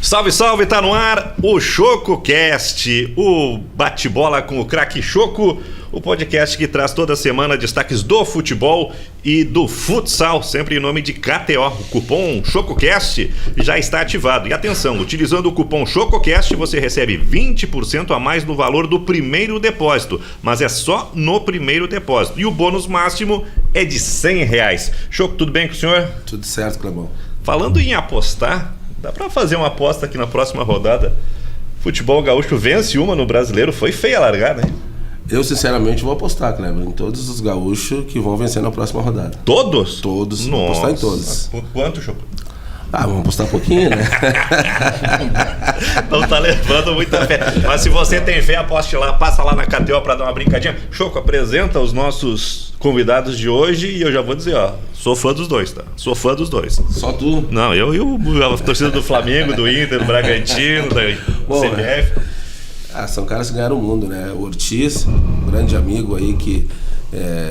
Salve, salve, tá no ar o ChocoCast, o bate-bola com o craque Choco, o podcast que traz toda semana destaques do futebol e do futsal, sempre em nome de KTO. O cupom ChocoCast já está ativado. E atenção, utilizando o cupom ChocoCast você recebe 20% a mais no valor do primeiro depósito, mas é só no primeiro depósito. E o bônus máximo é de R$100. Choco, tudo bem com o senhor? Tudo certo, Clebão. Falando em apostar, dá pra fazer uma aposta aqui na próxima rodada. Futebol gaúcho vence uma no Brasileiro. Foi feia a largada, hein? Eu, sinceramente, vou apostar, Cleber, em todos os gaúchos que vão vencer na próxima rodada. Todos? Todos. Nossa. Vou apostar em todos. Por quanto, Choco? Vamos apostar um pouquinho, né? Não tá levando muita fé. Mas se você tem fé, aposte lá, passa lá na KTO pra dar uma brincadinha. Choco, apresenta os nossos convidados de hoje e eu já vou dizer, ó, sou fã dos dois, tá? Sou fã dos dois. Só tu? Não, eu e a torcida do Flamengo, do Inter, do Bragantino, da CBF. São caras que ganharam o mundo, né? O Ortiz, um grande amigo aí que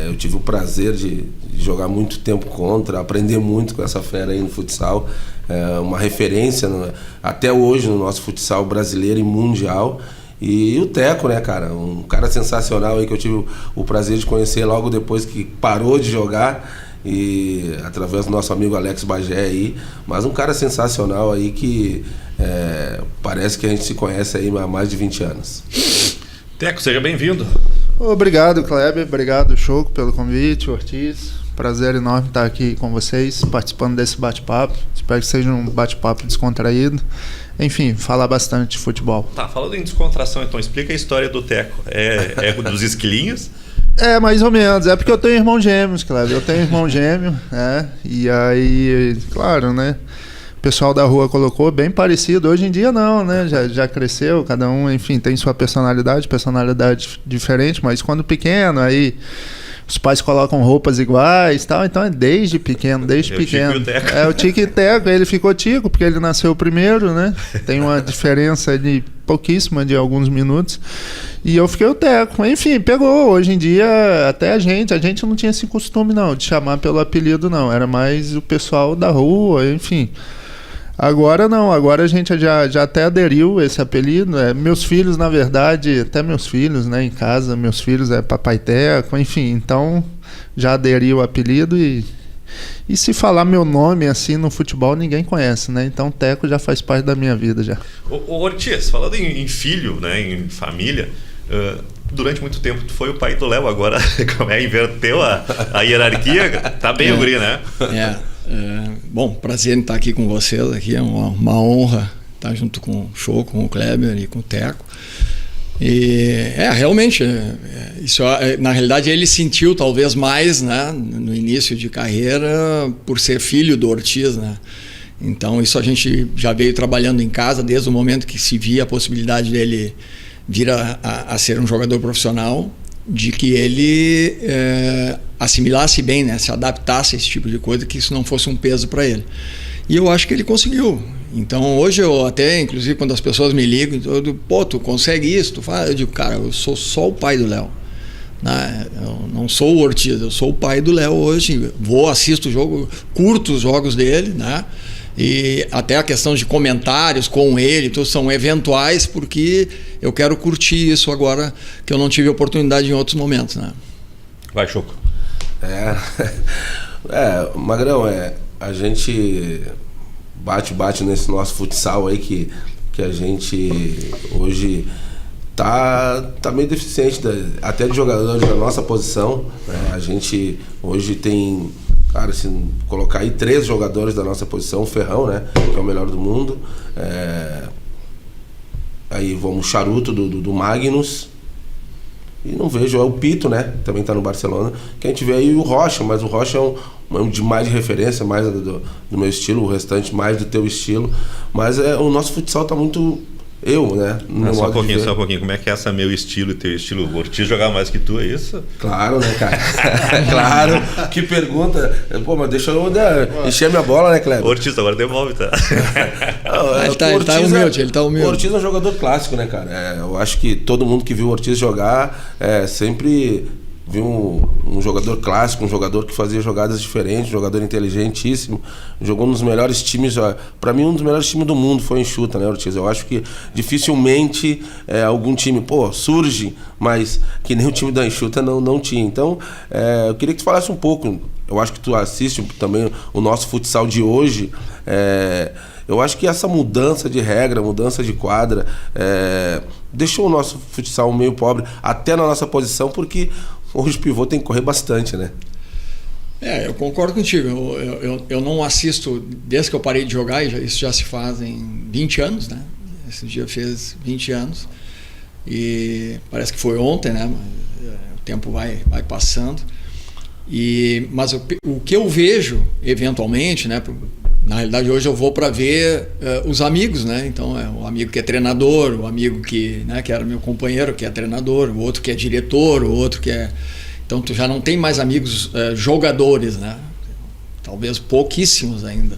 eu tive o prazer de jogar muito tempo contra, aprender muito com essa fera aí no futsal. Uma referência até hoje no nosso futsal brasileiro e mundial. E o Teco, né, cara? Um cara sensacional aí que eu tive o prazer de conhecer logo depois que parou de jogar, e através do nosso amigo Alex Bagé aí. Mas um cara sensacional aí que parece que a gente se conhece aí há mais de 20 anos. Teco, seja bem-vindo. Obrigado, Kleber. Obrigado, Choco, pelo convite, Ortiz. Prazer enorme estar aqui com vocês, participando desse bate-papo. Espero que seja um bate-papo descontraído. Enfim, falar bastante de futebol. Tá, falando em descontração, então explica a história do Teco. É dos esquilinhos? Mais ou menos. É porque eu tenho irmão gêmeos, Kleber. Eu tenho irmão gêmeo, e aí, claro, né? O pessoal da rua colocou bem parecido. Hoje em dia não, né? Já cresceu, cada um, enfim, tem sua personalidade diferente, mas quando pequeno, aí os pais colocam roupas iguais e tal, então é desde pequeno. O Tico e Teco, ele ficou Tico, porque ele nasceu primeiro, né? Tem uma diferença de pouquíssima, de alguns minutos. E eu fiquei o Teco. Enfim, pegou. Hoje em dia, até a gente não tinha esse costume, não, de chamar pelo apelido, não. Era mais o pessoal da rua, enfim. Agora não, agora a gente já até aderiu esse apelido. Meus filhos, na verdade, até meus filhos, né, em casa, meus filhos é Papai Teco, enfim, então já aderiu o apelido e se falar meu nome assim no futebol, ninguém conhece, né? Então Teco já faz parte da minha vida já. Ô Ortiz, falando em filho, né, em família, durante muito tempo tu foi o pai do Léo, agora inverteu a hierarquia, tá bem o guri, né? Bom, prazer em estar aqui com vocês, aqui é uma honra estar junto com o Choco, com o Kleber e com o Teco. E realmente, isso, na realidade ele sentiu talvez mais, né, no início de carreira, por ser filho do Ortiz, né? Então isso a gente já veio trabalhando em casa desde o momento que se via a possibilidade dele vir a ser um jogador profissional, de que ele assimilasse bem, né, se adaptasse a esse tipo de coisa, que isso não fosse um peso para ele. E eu acho que ele conseguiu. Então hoje eu até, inclusive quando as pessoas me ligam, eu digo, pô, tu consegue isso? Tu fala? Eu digo, cara, eu sou só o pai do Léo, né? Eu não sou o Ortiz, eu sou o pai do Léo hoje. Assisto o jogo, curto os jogos dele, né? E até a questão de comentários com ele, são eventuais, porque eu quero curtir isso agora que eu não tive oportunidade em outros momentos, né? Vai, Choco. Magrão, a gente bate nesse nosso futsal aí que a gente hoje tá meio deficiente, até de jogadores da nossa posição, né? A gente hoje tem, cara, se colocar aí 3 jogadores da nossa posição, o Ferrão, né, que é o melhor do mundo, aí vamos o Charuto do Magnus, e não vejo, o Pito, né, também tá no Barcelona, que a gente vê aí o Rocha, mas o Rocha é um de mais de referência, mais do meu estilo, o restante mais do teu estilo, mas o nosso futsal tá muito... né? Só um pouquinho. Como é que é essa meu estilo e teu estilo? O Ortiz jogar mais que tu, é isso? Claro, né, cara? Claro. Que pergunta. Pô, mas deixa eu encher minha bola, né, Kleber? Ortiz, agora devolve, tá? Ele tá humilde, O Ortiz é um jogador clássico, né, cara? Eu acho que todo mundo que viu o Ortiz jogar sempre Vi um jogador clássico, um jogador que fazia jogadas diferentes, um jogador inteligentíssimo, jogou nos melhores times, para mim um dos melhores times do mundo foi o Enxuta, né, Ortiz? Eu acho que dificilmente algum time, surge, mas que nem o time da Enxuta não tinha. Então, eu queria que tu falasse um pouco, eu acho que tu assiste também o nosso futsal de hoje, eu acho que essa mudança de regra, mudança de quadra, deixou o nosso futsal meio pobre, até na nossa posição, porque hoje o pivô tem que correr bastante, né? Eu concordo contigo. Eu não assisto, desde que eu parei de jogar, isso já se fazem 20 anos, né? Esse dia fez 20 anos. E parece que foi ontem, né? O tempo vai passando. Mas o que eu vejo, eventualmente, né? Na realidade, hoje eu vou para ver os amigos, né? Então, o amigo que é treinador, o amigo que era meu companheiro, que é treinador, o outro que é diretor, o outro que é... Então, tu já não tem mais amigos jogadores, né? Talvez pouquíssimos ainda.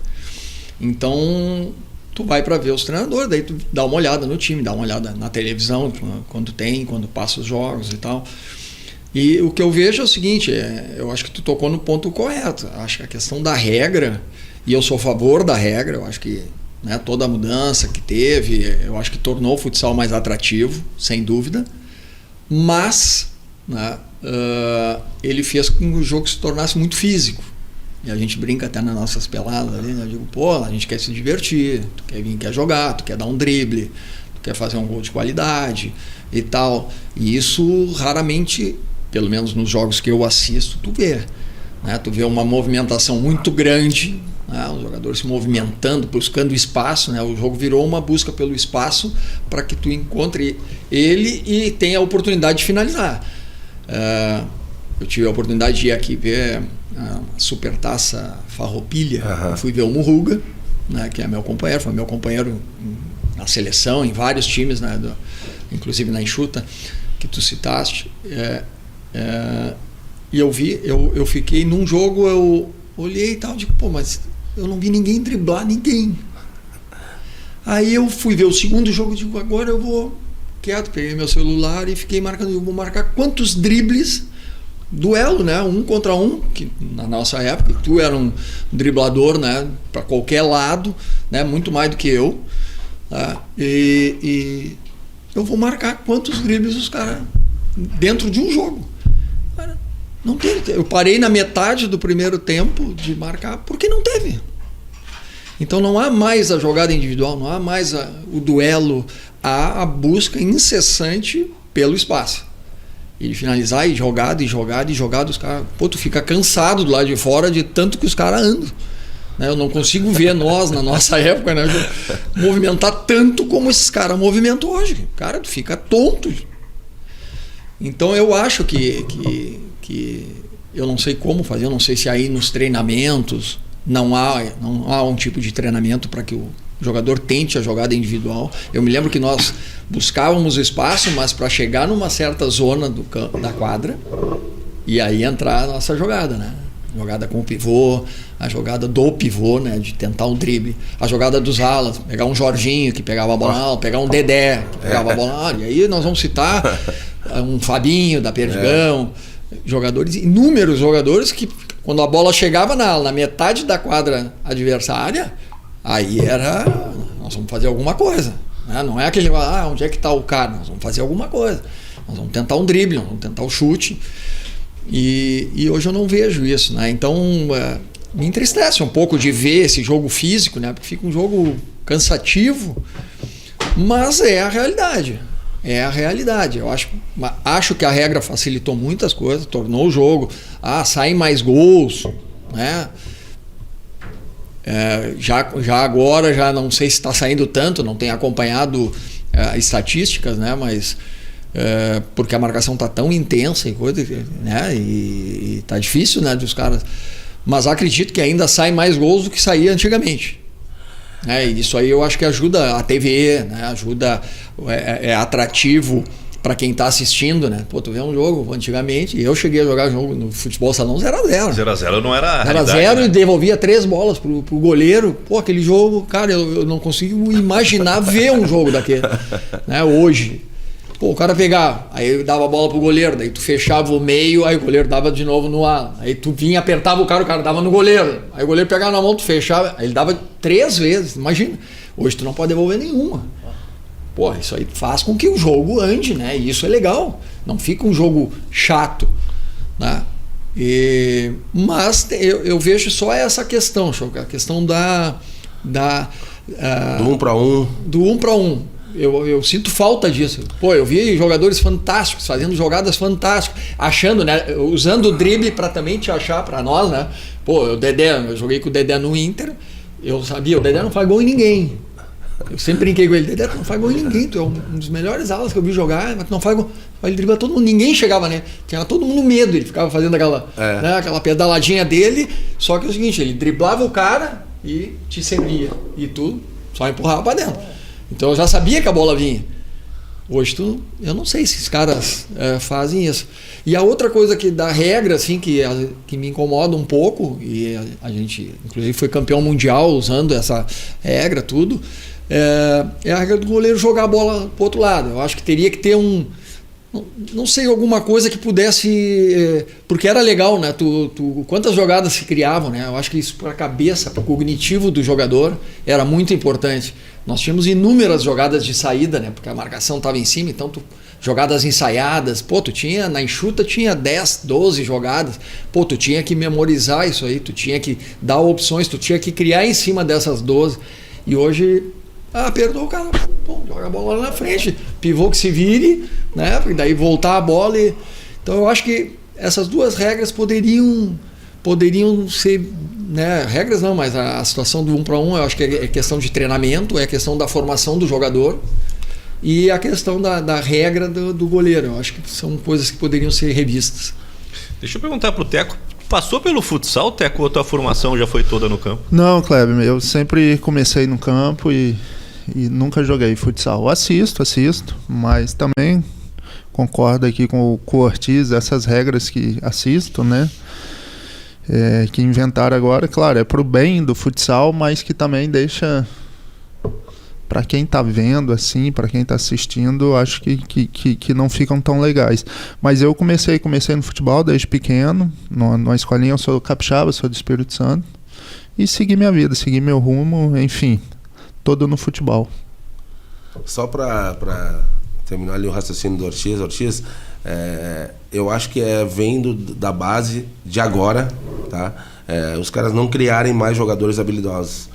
Então, tu vai para ver os treinadores, daí tu dá uma olhada no time, dá uma olhada na televisão, quando passa os jogos e tal. E o que eu vejo é o seguinte, eu acho que tu tocou no ponto correto. Acho que a questão da regra... E eu sou a favor da regra, eu acho que toda a mudança que teve, eu acho que tornou o futsal mais atrativo, sem dúvida, mas ele fez com que o jogo se tornasse muito físico. E a gente brinca até nas nossas peladas ali, né? Eu digo, a gente quer se divertir, tu quer jogar, tu quer dar um drible, tu quer fazer um gol de qualidade e tal. E isso raramente, pelo menos nos jogos que eu assisto, tu vê. Tu vê uma movimentação muito grande, os jogadores se movimentando, buscando espaço, né? O jogo virou uma busca pelo espaço para que tu encontre ele e tenha a oportunidade de finalizar. Eu tive a oportunidade de ir aqui ver a Supertaça Farroupilha. Eu fui ver o Murruga, né, que é meu companheiro, foi meu companheiro na seleção, em vários times, né, inclusive na Enxuta, que tu citaste. E eu fiquei num jogo, eu olhei e tal, digo, mas eu não vi ninguém driblar ninguém. Aí eu fui ver o segundo jogo, digo, agora eu vou quieto, peguei meu celular e fiquei marcando, eu vou marcar quantos dribles, duelo, né, 1 contra 1, que na nossa época, tu era um driblador, né, para qualquer lado, né, muito mais do que eu, tá? E eu vou marcar quantos dribles os caras dentro de um jogo. Não teve. Eu parei na metade do primeiro tempo de marcar porque não teve. Então não há mais a jogada individual, não há mais o duelo, há a busca incessante pelo espaço. E finalizar, e jogada, os caras... tu fica cansado do lado de fora de tanto que os caras andam. Eu não consigo ver nós, na nossa época, né, movimentar tanto como esses caras movimentam hoje. Cara, tu fica tonto. Então eu acho que eu não sei como fazer, eu não sei se aí nos treinamentos não há um tipo de treinamento para que o jogador tente a jogada individual. Eu me lembro que nós buscávamos o espaço, mas para chegar numa certa zona da quadra e aí entrar a nossa jogada, né? Jogada com o pivô, a jogada do pivô, né, de tentar um drible, a jogada dos alas, pegar um Jorginho que pegava a bola, pegar um Dedé que pegava a bola, e aí nós vamos citar um Fabinho da Perdigão, inúmeros jogadores que quando a bola chegava na metade da quadra adversária, aí nós vamos fazer alguma coisa, né? Não é aquele, onde é que está o cara? Nós vamos fazer alguma coisa, nós vamos tentar um drible, nós vamos tentar o chute. E hoje eu não vejo isso, né? Então me entristece um pouco de ver esse jogo físico, né? Porque fica um jogo cansativo, mas é a realidade. É a realidade. Eu acho que a regra facilitou muitas coisas, tornou o jogo. Saem mais gols, né? Já agora, já não sei se está saindo tanto, não tenho acompanhado estatísticas, né? Mas porque a marcação está tão intensa e coisa, né? E tá difícil, né, dos caras. Mas acredito que ainda saem mais gols do que saía antigamente. Isso aí eu acho que ajuda a TV, né? Ajuda, é atrativo para quem está assistindo, né? Tu vê um jogo antigamente, eu cheguei a jogar jogo no futebol salão 0x0. 0x0 não era a 0x0, né? E devolvia 3 bolas pro goleiro. Aquele jogo, cara, eu não consigo imaginar ver um jogo daquele, né? Hoje. Pô, o cara pegava, aí dava a bola pro goleiro, daí tu fechava o meio, aí o goleiro dava de novo no ar. Aí tu vinha, apertava o cara dava no goleiro. Aí o goleiro pegava na mão, tu fechava, aí ele dava 3 vezes, imagina. Hoje tu não pode devolver nenhuma. Pô, isso aí faz com que o jogo ande, né? E isso é legal. Não fica um jogo chato, né? Mas eu vejo só essa questão, Choco, a questão do 1 para 1. Do 1 para 1. Eu sinto falta disso. Pô, eu vi jogadores fantásticos, fazendo jogadas fantásticas, achando, né? Usando o drible para também te achar para nós, né? Pô, o Dedé, eu joguei com o Dedé no Inter, eu sabia, o Dedé não faz gol em ninguém. Eu sempre brinquei com ele, Dedé, tu não faz gol em ninguém, tu é um dos melhores alas que eu vi jogar, mas tu não faz gol. Ele dribla todo mundo, ninguém chegava, né? Tinha todo mundo medo, ele ficava fazendo aquela pedaladinha dele, só que é o seguinte, ele driblava o cara e te servia, e tu só empurrava para dentro. Então eu já sabia que a bola vinha. Hoje eu não sei se esses caras fazem isso. E a outra coisa que da regra, assim, que me incomoda um pouco, e a gente inclusive foi campeão mundial usando essa regra, tudo, é a regra do goleiro jogar a bola pro outro lado. Eu acho que teria que ter não sei, alguma coisa que pudesse, porque era legal, né? Quantas jogadas se criavam, né? Eu acho que isso para a cabeça, para o cognitivo do jogador era muito importante. Nós tínhamos inúmeras jogadas de saída, né? Porque a marcação estava em cima, então jogadas ensaiadas. Pô, tu tinha, na enxuta tinha 10, 12 jogadas. Pô, tu tinha que memorizar isso aí, tu tinha que dar opções, tu tinha que criar em cima dessas 12. E hoje, perdoa o cara, pô, joga a bola lá na frente, pivô que se vire, né? Porque daí voltar a bola. Então eu acho que essas duas regras poderiam ser, né? Regras não, mas a situação do 1 para 1 eu acho que é questão de treinamento, é questão da formação do jogador e a questão da regra do goleiro. Eu acho que são coisas que poderiam ser revistas. Deixa eu perguntar pro Teco, passou pelo futsal, Teco, ou a tua formação já foi toda no campo? Não, Kleber, eu sempre comecei no campo e nunca joguei futsal. Assisto, mas também concordo aqui com o Ortiz, essas regras que assisto, né? Que inventaram agora, claro, é pro bem do futsal, mas que também deixa, para quem tá vendo assim, para quem tá assistindo, acho que não ficam tão legais. Mas eu comecei no futebol desde pequeno, numa escolinha, eu sou capixaba, sou do Espírito Santo, e segui minha vida, segui meu rumo, enfim, todo no futebol. Só para terminar ali o raciocínio do Ortiz, eu acho que vem da base de agora, tá? Os caras não criarem mais jogadores habilidosos.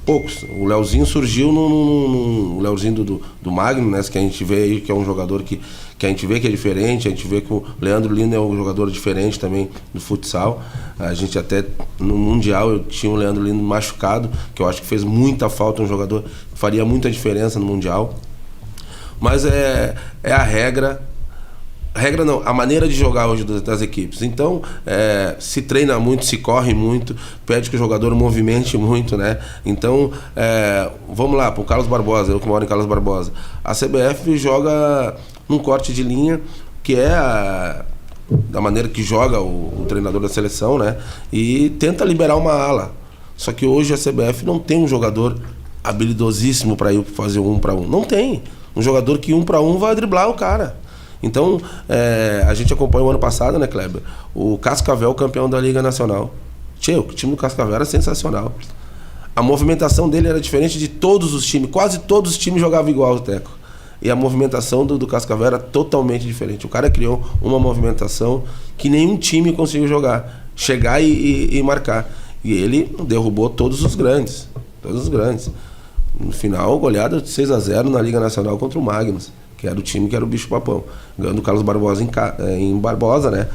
Poucos. O Leozinho surgiu o Leozinho do Magno, né? Que a gente vê aí que é um jogador que a gente vê que é diferente, a gente vê que o Leandro Lino é um jogador diferente também do futsal. A gente até no Mundial eu tinha o Leandro Lino machucado, que eu acho que fez muita falta, um jogador que faria muita diferença no Mundial. Mas é a regra. A regra não, a maneira de jogar hoje das equipes. Então, se treina muito, se corre muito, pede que o jogador movimente muito, né? Então, vamos lá, para o Carlos Barbosa, eu que moro em Carlos Barbosa. A CBF joga num corte de linha, que é da maneira que joga o treinador da seleção, né? E tenta liberar uma ala. Só que hoje a CBF não tem um jogador habilidosíssimo para ir fazer um 1 para 1. Não tem. Um jogador que 1 para 1 vai driblar o cara. Então, a gente acompanhou o ano passado, né, Kleber? O Cascavel, campeão da Liga Nacional. O time do Cascavel era sensacional. A movimentação dele era diferente de todos os times. Quase todos os times jogavam igual o Teco. E a movimentação do Cascavel era totalmente diferente. O cara criou uma movimentação que nenhum time conseguiu jogar. Chegar e marcar. E ele derrubou todos os grandes. Todos os grandes. No final, goleada de 6-0 na Liga Nacional contra o Magnus, que era o time que era o bicho-papão. Ganhando o Carlos Barbosa em Barbosa, né?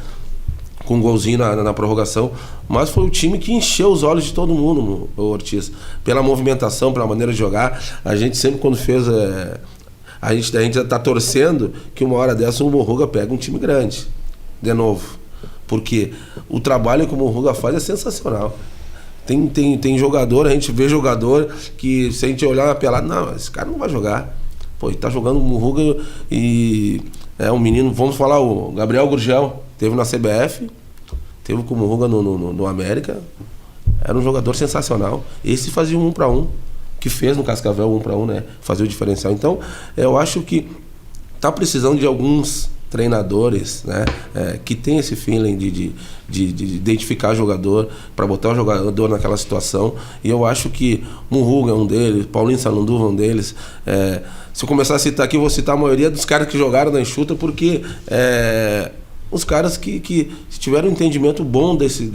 Com um golzinho na prorrogação. Mas foi o time que encheu os olhos de todo mundo, o Ortiz. Pela movimentação, pela maneira de jogar. A gente sempre, quando fez... A gente já tá torcendo que uma hora dessa o Morruga pega um time grande. De novo. Porque o trabalho que o Morruga faz é sensacional. Tem jogador, a gente vê jogador que, se a gente olhar na pelada, não, esse cara não vai jogar. Pô, ele tá jogando o Morruga e um menino, vamos falar, o Gabriel Gurgel, teve na CBF, teve com o Morruga no América, era um jogador sensacional. Esse fazia um 1 para 1, que fez no Cascavel 1 para 1, né? Fazia o diferencial. Então, eu acho que tá precisando de alguns treinadores, né, que tem esse feeling de identificar o jogador, para botar o jogador naquela situação. E eu acho que Murruga é um deles, Paulinho Sananduva é um deles. Se eu começar a citar aqui, eu vou citar a maioria dos caras que jogaram na enxuta, porque os caras que tiveram um entendimento bom desse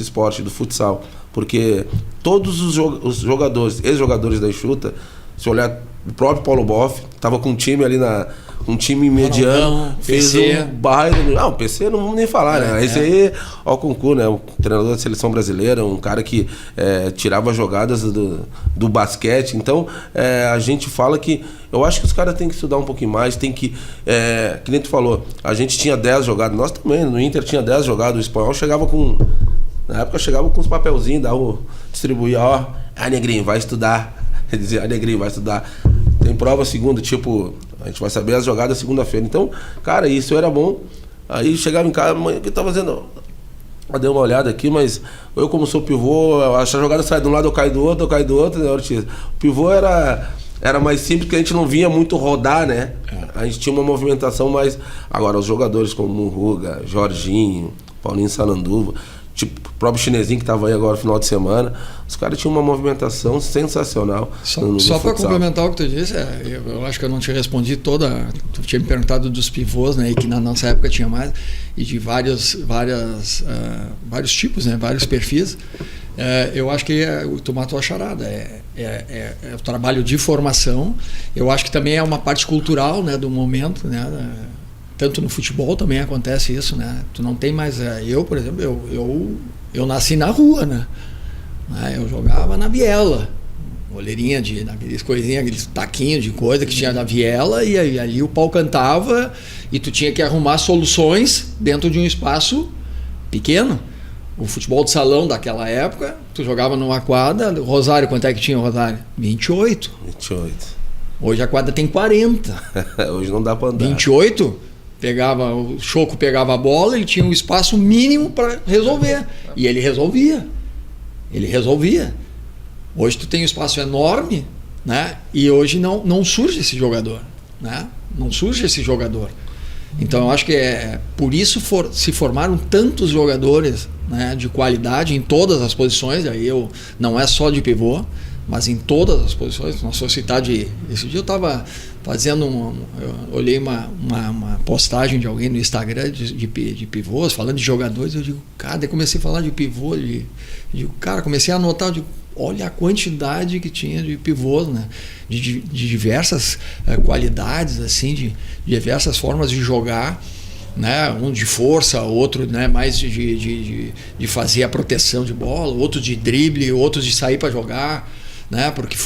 esporte, do futsal. Porque todos os jogadores, ex-jogadores da enxuta, se olhar, o próprio Paulo Boff estava com um time ali um time mediano, fez um bairro. Não, PC não vamos nem falar, né? Esse aí, ó, o Concur, né? O treinador da seleção brasileira, um cara que tirava jogadas do basquete. Então, a gente fala que eu acho que os caras têm que estudar um pouquinho mais, tem que nem tu falou, a gente tinha 10 jogadas, nós também, no Inter tinha 10 jogadas, o espanhol chegava na época chegava com uns papelzinhos, distribuía, ó, negrinho, vai estudar. Ele dizia, negrinho, vai estudar. Tem prova segunda, tipo, a gente vai saber as jogadas segunda-feira. Então, cara, isso era bom. Aí chegava em casa, mãe, o que tá fazendo? Eu dei uma olhada aqui, mas eu, como sou pivô, a jogada sai de um lado, eu caio do outro, né, Ortiz? O pivô era mais simples, porque a gente não vinha muito rodar, né? A gente tinha uma movimentação mais... Agora, os jogadores como Murruga, Jorginho, Paulinho Sananduva, tipo, o próprio chinesinho que estava aí agora no final de semana, os caras tinham uma movimentação sensacional. Só para complementar o que tu disse, eu acho que eu não te respondi toda. Tu tinha me perguntado dos pivôs, né? E que na nossa época tinha mais, e de vários tipos, né? Vários perfis. Eu acho que tu matou a charada. É o trabalho de formação. Eu acho que também é uma parte cultural, né? Do momento, né? Tanto no futebol também acontece isso, né? Tu não tem mais... Eu, por exemplo, eu nasci na rua, né? Eu jogava na viela. Goleirinha aqueles coisinhas, aqueles taquinhos de coisa que tinha na viela, e ali o pau cantava e tu tinha que arrumar soluções dentro de um espaço pequeno. O futebol de salão daquela época, tu jogava numa quadra... Rosário, quanto é que tinha o Rosário? 28. Hoje a quadra tem 40. Hoje não dá pra andar. 28... o Choco pegava a bola, ele tinha um espaço mínimo para resolver. E ele resolvia. Hoje tu tem um espaço enorme, né? E hoje não surge esse jogador, né? Não surge esse jogador. Então eu acho que por isso se formaram tantos jogadores, né, de qualidade em todas as posições. Aí não é só de pivô, mas em todas as posições. Não sou citar esse dia eu estava fazendo eu olhei uma postagem de alguém no Instagram de pivôs, falando de jogadores. Eu digo, cara, daí comecei a falar de pivô, comecei a anotar, eu digo, olha a quantidade que tinha de pivôs, né? De diversas qualidades, assim, de diversas formas de jogar, né? Um de força, outro, né, mais de fazer a proteção de bola, outro de drible, outros de sair para jogar, né? Porque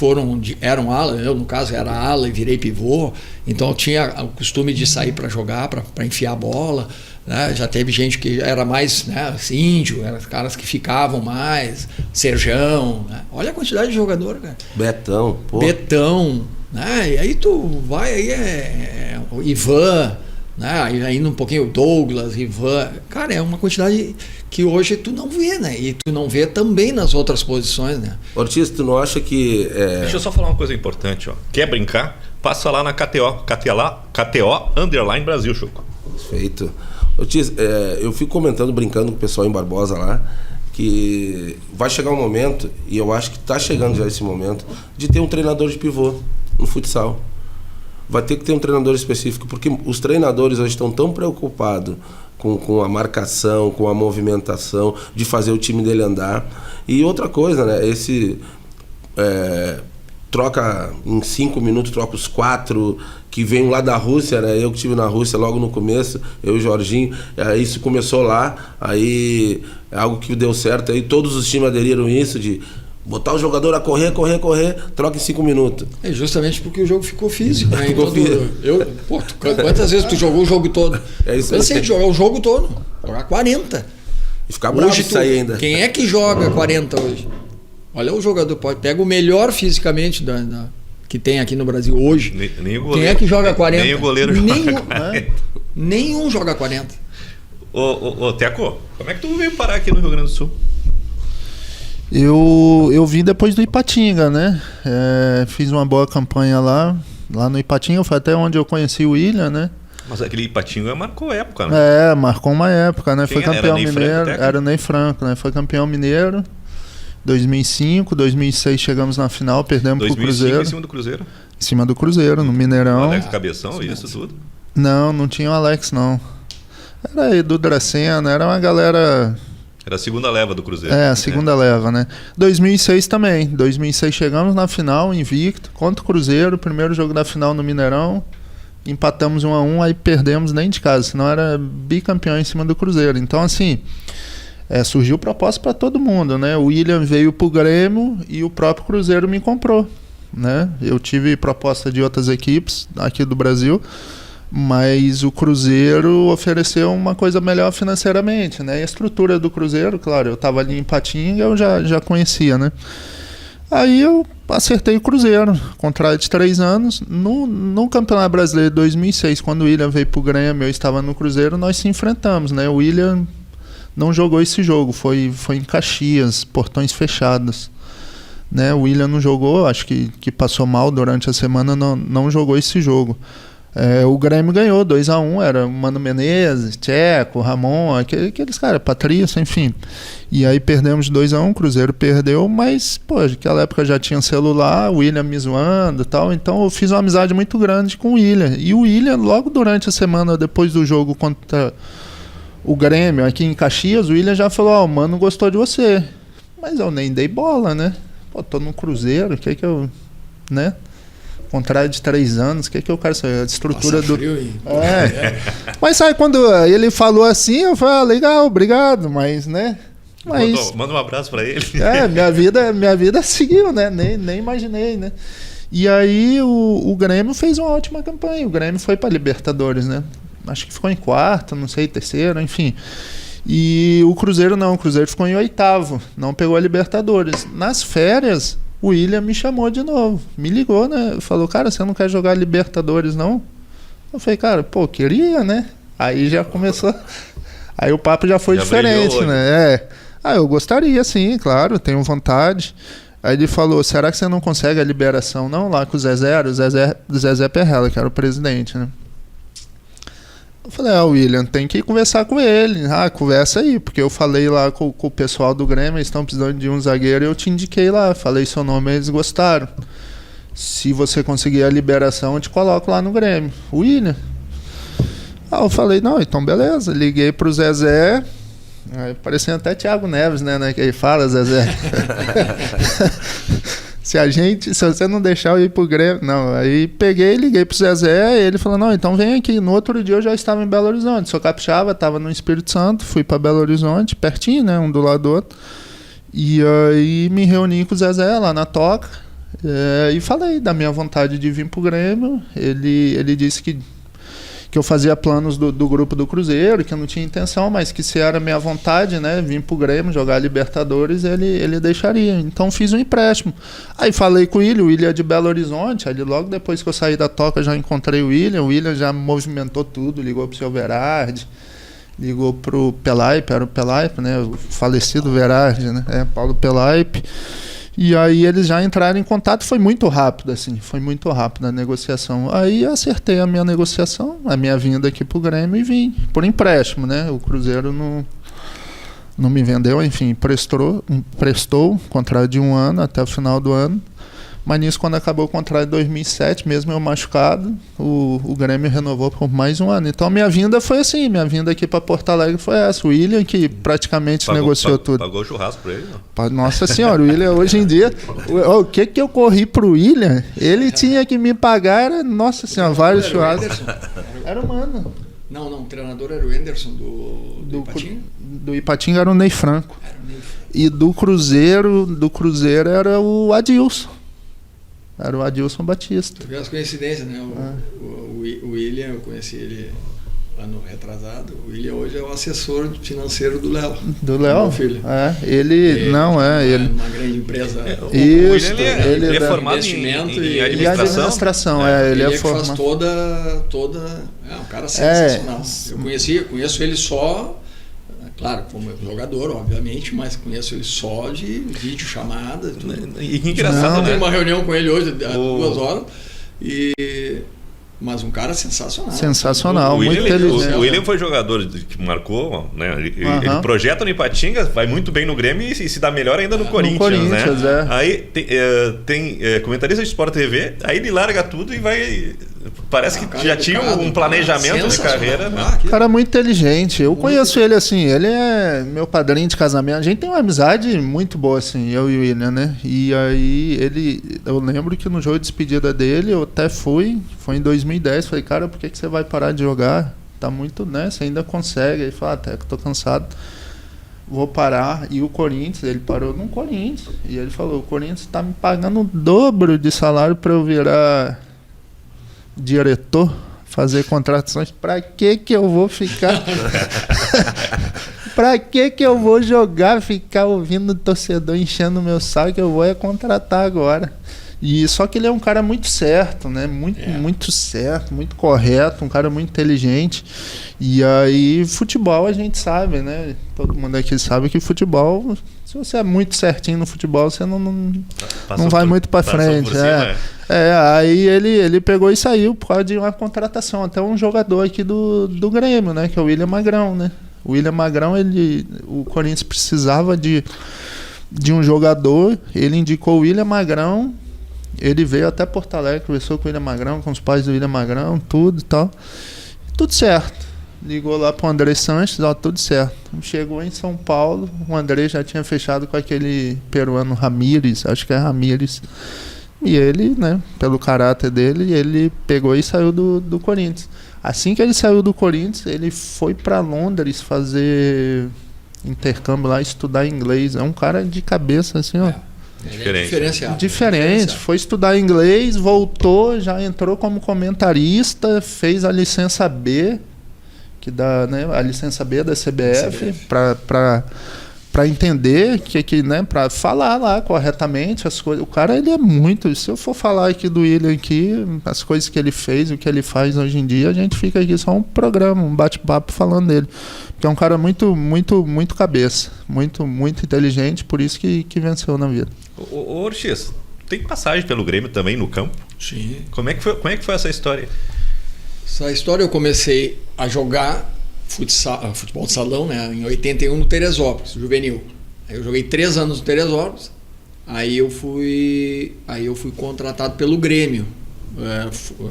eram ala, eu no caso era ala e virei pivô, então eu tinha o costume de sair para jogar, para enfiar a bola, né? Já teve gente que era mais, né, índio, eram caras que ficavam mais, Serjão, né? Olha a quantidade de jogador, cara. Betão, né? E aí tu vai, aí o Ivan, né? Aí um pouquinho o Douglas, Ivan, cara, é uma quantidade que hoje tu não vê, né? E tu não vê também nas outras posições, né? Ortiz, tu não acha que... Deixa eu só falar uma coisa importante, ó. Quer brincar? Passa lá na KTO _Brasil, Choco. Perfeito. Ortiz, eu fico comentando, brincando com o pessoal em Barbosa lá, que vai chegar um momento, e eu acho que está chegando já esse momento, de ter um treinador de pivô no futsal. Vai ter que ter um treinador específico, porque os treinadores hoje estão tão preocupados com a marcação, com a movimentação, de fazer o time dele andar. E outra coisa, né? Troca em 5 minutos, troca os 4 que vêm lá da Rússia, né? Eu que estive na Rússia logo no começo, eu e o Jorginho, isso começou lá, aí é algo que deu certo, aí todos os times aderiram isso, de botar o jogador a correr, troca em 5 minutos. É justamente porque o jogo ficou físico, né? Quantas vezes tu jogou o jogo todo? Eu sei de jogar o jogo todo, jogar 40. E ficar bravo de sair ainda. Quem é que joga 40 hoje? Olha o jogador, pega o melhor fisicamente que tem aqui no Brasil hoje. Nem o goleiro, quem é que joga 40? Nem o goleiro joga 40. Nenhum joga 40. Ô Teco, como é que tu veio parar aqui no Rio Grande do Sul? Eu vim depois do Ipatinga, né? Fiz uma boa campanha lá, Lá no Ipatinga foi até onde eu conheci o William, né? Mas aquele Ipatinga marcou época, né? Marcou uma época, né? Quem foi campeão era? mineiro. Era o Ney Franco, né? Foi campeão mineiro. 2005, 2006 chegamos na final, perdemos pro 2005 Cruzeiro. em cima do Cruzeiro? Em cima do Cruzeiro, no Mineirão. Alex Cabeção, isso tudo? Não tinha o Alex, não. Era Edu Dracena, era uma galera... Era a segunda leva do Cruzeiro. A segunda leva, né? 2006 também. 2006 chegamos na final, invicto, contra o Cruzeiro, primeiro jogo da final no Mineirão. Empatamos 1-1, aí perdemos nem de casa, senão era bicampeão em cima do Cruzeiro. Então, assim, surgiu proposta para todo mundo, né? O William veio pro Grêmio e o próprio Cruzeiro me comprou, né? Eu tive proposta de outras equipes aqui do Brasil, mas o Cruzeiro ofereceu uma coisa melhor financeiramente, né? E a estrutura do Cruzeiro, claro, eu estava ali em Ipatinga, eu já conhecia, né? Aí eu acertei o Cruzeiro, contrato de 3 anos. No Campeonato Brasileiro de 2006, quando o William veio pro Grêmio, eu estava no Cruzeiro, nós se enfrentamos, né? O William não jogou esse jogo, foi em Caxias, portões fechados, né? O William não jogou, acho que passou mal durante a semana, não jogou esse jogo. O Grêmio ganhou 2-1, era Mano Menezes, Tcheco, Ramon, aqueles caras, Patrícia, enfim. E aí perdemos 2-1, o Cruzeiro perdeu, mas, pô, naquela época já tinha celular, o William me zoando e tal, então eu fiz uma amizade muito grande com o William. E o William, logo durante a semana, depois do jogo contra o Grêmio, aqui em Caxias, o William já falou, o Mano gostou de você. Mas eu nem dei bola, né? Pô, tô no Cruzeiro, o que eu... né? Contrato de 3 anos, o que eu quero saber? A estrutura do... Mas sabe, quando ele falou assim, eu falei, legal, obrigado, mas, né? Mas... Manda um abraço pra ele. Minha vida seguiu, né? Nem imaginei, né? E aí o Grêmio fez uma ótima campanha, o Grêmio foi pra Libertadores, né? Acho que ficou em quarto, não sei, terceiro, enfim. E o Cruzeiro não, o Cruzeiro ficou em 8º, não pegou a Libertadores. Nas férias... O William me chamou de novo, me ligou, né? Falou, cara, você não quer jogar Libertadores, não? Eu falei, cara, pô, queria, né? Aí já começou... Aí o papo já foi diferente, né? Eu gostaria, sim, claro, tenho vontade. Aí ele falou, será que você não consegue a liberação? Não, lá com o Zezé Perrella, que era o presidente, né? Eu falei, William, tem que conversar com ele. Conversa aí, porque eu falei lá com o pessoal do Grêmio, eles estão precisando de um zagueiro, e eu te indiquei lá, falei seu nome, eles gostaram. Se você conseguir a liberação, eu te coloco lá no Grêmio. William? Eu falei, não, então beleza. Liguei pro Zezé, parecendo até Thiago Neves, né, que ele fala, Zezé. Se você não deixar eu ir pro Grêmio... Não, aí liguei pro Zezé, ele falou, não, então vem aqui. No outro dia eu já estava em Belo Horizonte, sou capixaba, estava no Espírito Santo, fui para Belo Horizonte, pertinho, né, um do lado do outro. E aí me reuni com o Zezé lá na Toca, e falei da minha vontade de vir pro Grêmio. Ele disse que eu fazia planos do grupo do Cruzeiro, que eu não tinha intenção, mas que se era minha vontade, né, vir pro Grêmio, jogar Libertadores, ele deixaria. Então fiz um empréstimo. Aí falei com o William é de Belo Horizonte, aí logo depois que eu saí da Toca já encontrei o William já movimentou tudo, ligou pro seu Verardi, ligou pro Pelaipe, era o Pelaipe, né, o falecido Verardi, né, Paulo Pelaipe. E aí eles já entraram em contato, foi muito rápido, assim, foi muito rápido a negociação. Aí eu acertei a minha negociação, a minha vinda aqui pro Grêmio e vim, por empréstimo, né? O Cruzeiro não me vendeu, enfim, emprestou, contrato de 1 ano até o final do ano. Mas nisso, quando acabou o contrato de 2007, mesmo eu machucado, o Grêmio renovou por mais 1 ano. Então, minha vinda foi assim, minha vinda aqui para Porto Alegre foi essa. O William, que praticamente negociou tudo. Pagou churrasco para ele? Não? Nossa senhora, o William, hoje em dia, o que eu corri pro William, ele tinha que me pagar, era, nossa senhora, vários churrascos. Era o Mano. Não, o treinador era o Anderson do Ipatinga? Do Ipatinga era o Ney Franco. E do Cruzeiro era o Adilson. Era o Adilson Batista. Tu viu as coincidências, né? O William, eu conheci ele ano retrasado. O William hoje é o assessor financeiro do Léo. Do Léo? Meu filho. Ele uma grande empresa. Isso, ele é formado em administração. Ele é formado. Faz toda. É um cara sensacional. Eu conheço ele só. Claro, como jogador, obviamente, mas conheço ele só de vídeo chamada. E que engraçado, né? Tive uma reunião com ele hoje, há 2 horas. Mas um cara sensacional. Sensacional, muito inteligente. O William foi jogador que marcou, né? Ele projeta no Ipatinga, vai muito bem no Grêmio e se dá melhor ainda no Corinthians, né? Aí tem comentarista de Sport TV, aí ele larga tudo e vai... Parece que já tinha um planejamento de carreira, né? Cara muito inteligente. Eu conheço ele assim, ele é meu padrinho de casamento. A gente tem uma amizade muito boa assim, eu e o William, né? E aí eu lembro que no jogo de despedida dele, eu até foi em 2010, falei, cara, por que você vai parar de jogar? Tá muito, né? Você ainda consegue. Ele falou, até que tô cansado, vou parar. E o Corinthians, ele parou no Corinthians. E ele falou, o Corinthians tá me pagando o dobro de salário para eu virar diretor, fazer contratações. Pra que eu vou ficar? Pra que eu vou jogar, ficar ouvindo o torcedor enchendo o meu saco? Eu vou contratar agora. E só que ele é um cara muito certo, né? Muito certo, muito correto, um cara muito inteligente. E aí, futebol a gente sabe, né? Todo mundo aqui sabe que futebol, se você é muito certinho no futebol, você não vai muito pra frente. Aí ele pegou e saiu por causa de uma contratação. Até um jogador aqui do Grêmio, né? Que é o William Magrão, né? O William Magrão, o Corinthians precisava de um jogador, ele indicou o William Magrão. Ele veio até Porto Alegre, conversou com o William Magrão, com os pais do William Magrão, tudo e tal. Tudo certo. Ligou lá pro André Sanches, tudo certo. Chegou em São Paulo, o André já tinha fechado com aquele peruano Ramírez, acho que é Ramírez. E ele, né, pelo caráter dele, ele pegou e saiu do Corinthians. Assim que ele saiu do Corinthians, ele foi para Londres fazer intercâmbio lá, estudar inglês. É um cara de cabeça, assim, ó. Diferente. Foi estudar inglês, voltou, já entrou como comentarista, fez a licença B, que dá, né, a licença B da CBF. Para entender né, para falar lá corretamente as coisas. O cara, ele é muito... Se eu for falar aqui do William aqui, as coisas que ele fez, o que ele faz hoje em dia, a gente fica aqui só um programa, um bate-papo falando dele. Porque é um cara muito, muito, muito cabeça, muito, muito inteligente, por isso que venceu na vida. Ô Ortiz, tem passagem pelo Grêmio também no campo? Sim. Como é que foi essa história? Essa história eu comecei a jogar futebol de salão, né, em 81 no Teresópolis, juvenil. Aí eu joguei 3 anos no Teresópolis, aí eu fui contratado pelo Grêmio,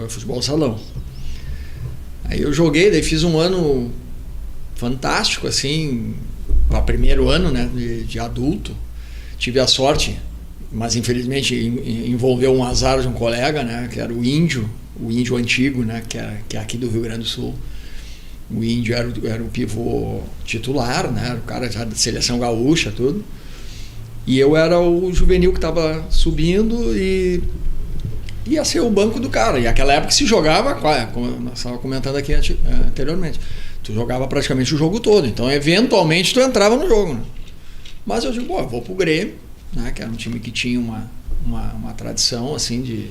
futebol de salão. Aí eu joguei, daí fiz um ano fantástico, assim, para primeiro ano, né, de adulto. Tive a sorte, mas infelizmente envolveu um azar de um colega, né, que era o Índio antigo, né, que é aqui do Rio Grande do Sul. O Índio era o pivô titular, né? Era o cara já da seleção gaúcha, tudo. E eu era o juvenil que estava subindo e ia ser o banco do cara. E naquela época se jogava, como nós estávamos comentando aqui anteriormente, tu jogava praticamente o jogo todo. Então, eventualmente, tu entrava no jogo, né? Mas eu digo, eu vou pro Grêmio, né? Que era um time que tinha uma tradição, assim,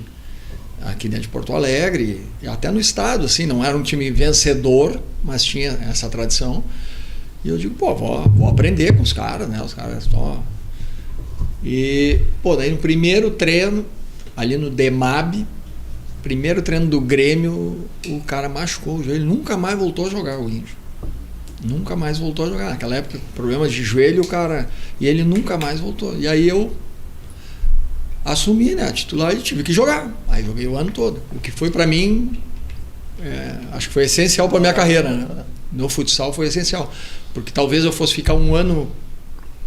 aqui dentro de Porto Alegre, e até no estado, assim, não era um time vencedor, mas tinha essa tradição. E eu digo, vou aprender com os caras, né? Os caras estão... E, daí no primeiro treino, ali no DEMAB, primeiro treino do Grêmio, o cara machucou o joelho, nunca mais voltou a jogar, o Índio. Nunca mais voltou a jogar. Naquela época, problemas de joelho, o cara... E ele nunca mais voltou. E aí eu assumi, né, a titular e tive que jogar. Aí joguei o ano todo. O que foi para mim, acho que foi essencial para minha carreira, né? No futsal foi essencial. Porque talvez eu fosse ficar um ano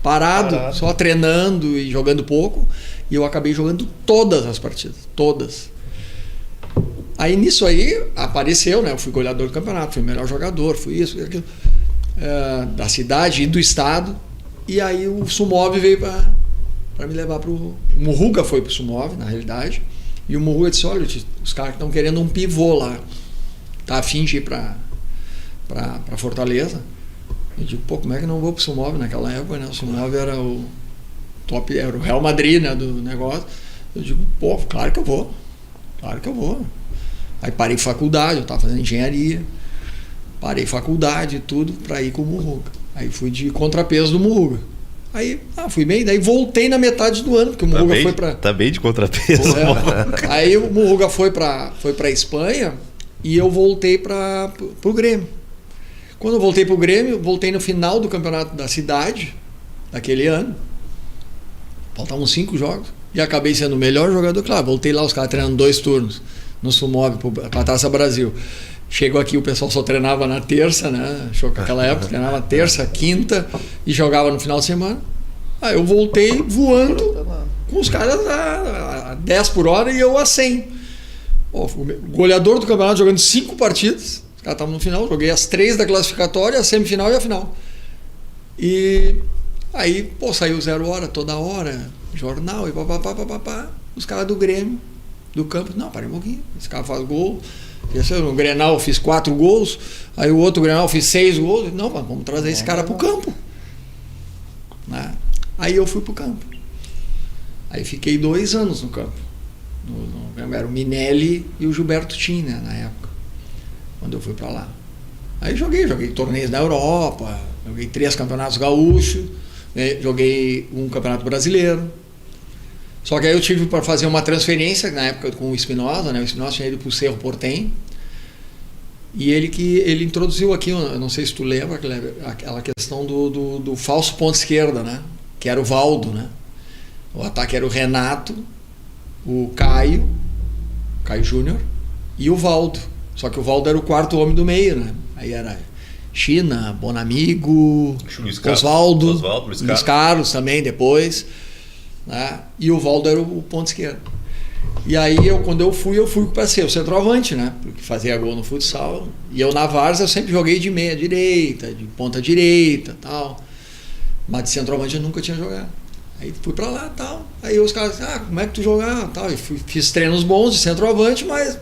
parado, só treinando e jogando pouco, e eu acabei jogando todas as partidas, todas. Aí nisso aí apareceu, né? Eu fui goleador do campeonato, fui melhor jogador, fui isso, fui aquilo, da cidade e do estado. E aí o Sumov veio para me levar para o Murruga, foi para o Sumov, na realidade. E o Murruga disse, olha, os caras estão querendo um pivô lá, tá a fim de ir para Fortaleza. Eu digo, como é que não vou para o Sumov naquela época, né? O Sumov era o top, era o Real Madrid, né, do negócio. Eu digo, claro que eu vou. Aí parei faculdade, eu estava fazendo engenharia, parei faculdade e tudo para ir com o Murruga. Aí fui de contrapeso do Murruga. Aí, fui bem, daí voltei na metade do ano, porque o Murruga foi para... Tá bem de contrapeso. Aí o Murruga foi para Espanha e eu voltei para o Grêmio. Quando eu voltei para o Grêmio, voltei no final do campeonato da cidade, daquele ano. Faltavam 5 jogos. E acabei sendo o melhor jogador. Claro, voltei lá, os caras treinando 2 turnos no Sumov, para a Taça Brasil. Chegou aqui, o pessoal só treinava na terça, né? Naquela época, treinava terça, quinta e jogava no final de semana. Aí eu voltei voando com os caras a 10 por hora e eu a 100. O goleador do campeonato jogando 5 partidas. Os caras estavam no final, joguei as 3 da classificatória, a semifinal e a final. E aí, saiu 0 hora, toda hora, jornal e papapá. Os caras do Grêmio, do campo, não, parei um pouquinho, esse cara faz gol. No Grenal eu fiz 4 gols, aí o outro Grenal eu fiz 6 gols. Não, mas vamos trazer esse cara pro campo. Né? Aí eu fui pro campo. Aí fiquei 2 anos no campo. Era o Minelli e o Gilberto Tim, né, na época, quando eu fui para lá. Aí joguei torneios na Europa, joguei 3 campeonatos gaúchos, né, joguei um campeonato brasileiro. Só que aí eu tive para fazer uma transferência na época com o Espinosa, né? O Espinosa tinha ido para o Cerro Porteño. E ele introduziu aqui, eu não sei se tu lembra, aquela questão do falso ponto esquerda, né? Que era o Valdo, né? O ataque era o Renato, o Caio Júnior e o Valdo. Só que o Valdo era o 4º homem do meio, né? Aí era China, Bonamigo, Osvaldo, Luiz Carlos também depois. Né? E o Valdo era o ponto esquerdo. E aí quando eu fui para ser o centroavante, né? Porque fazia gol no futsal. E eu na várzea eu sempre joguei de meia direita, de ponta direita, tal. Mas de centroavante eu nunca tinha jogado. Aí fui para lá, tal. Aí os caras, como é que tu jogava, tal. E fiz treinos bons de centroavante, mas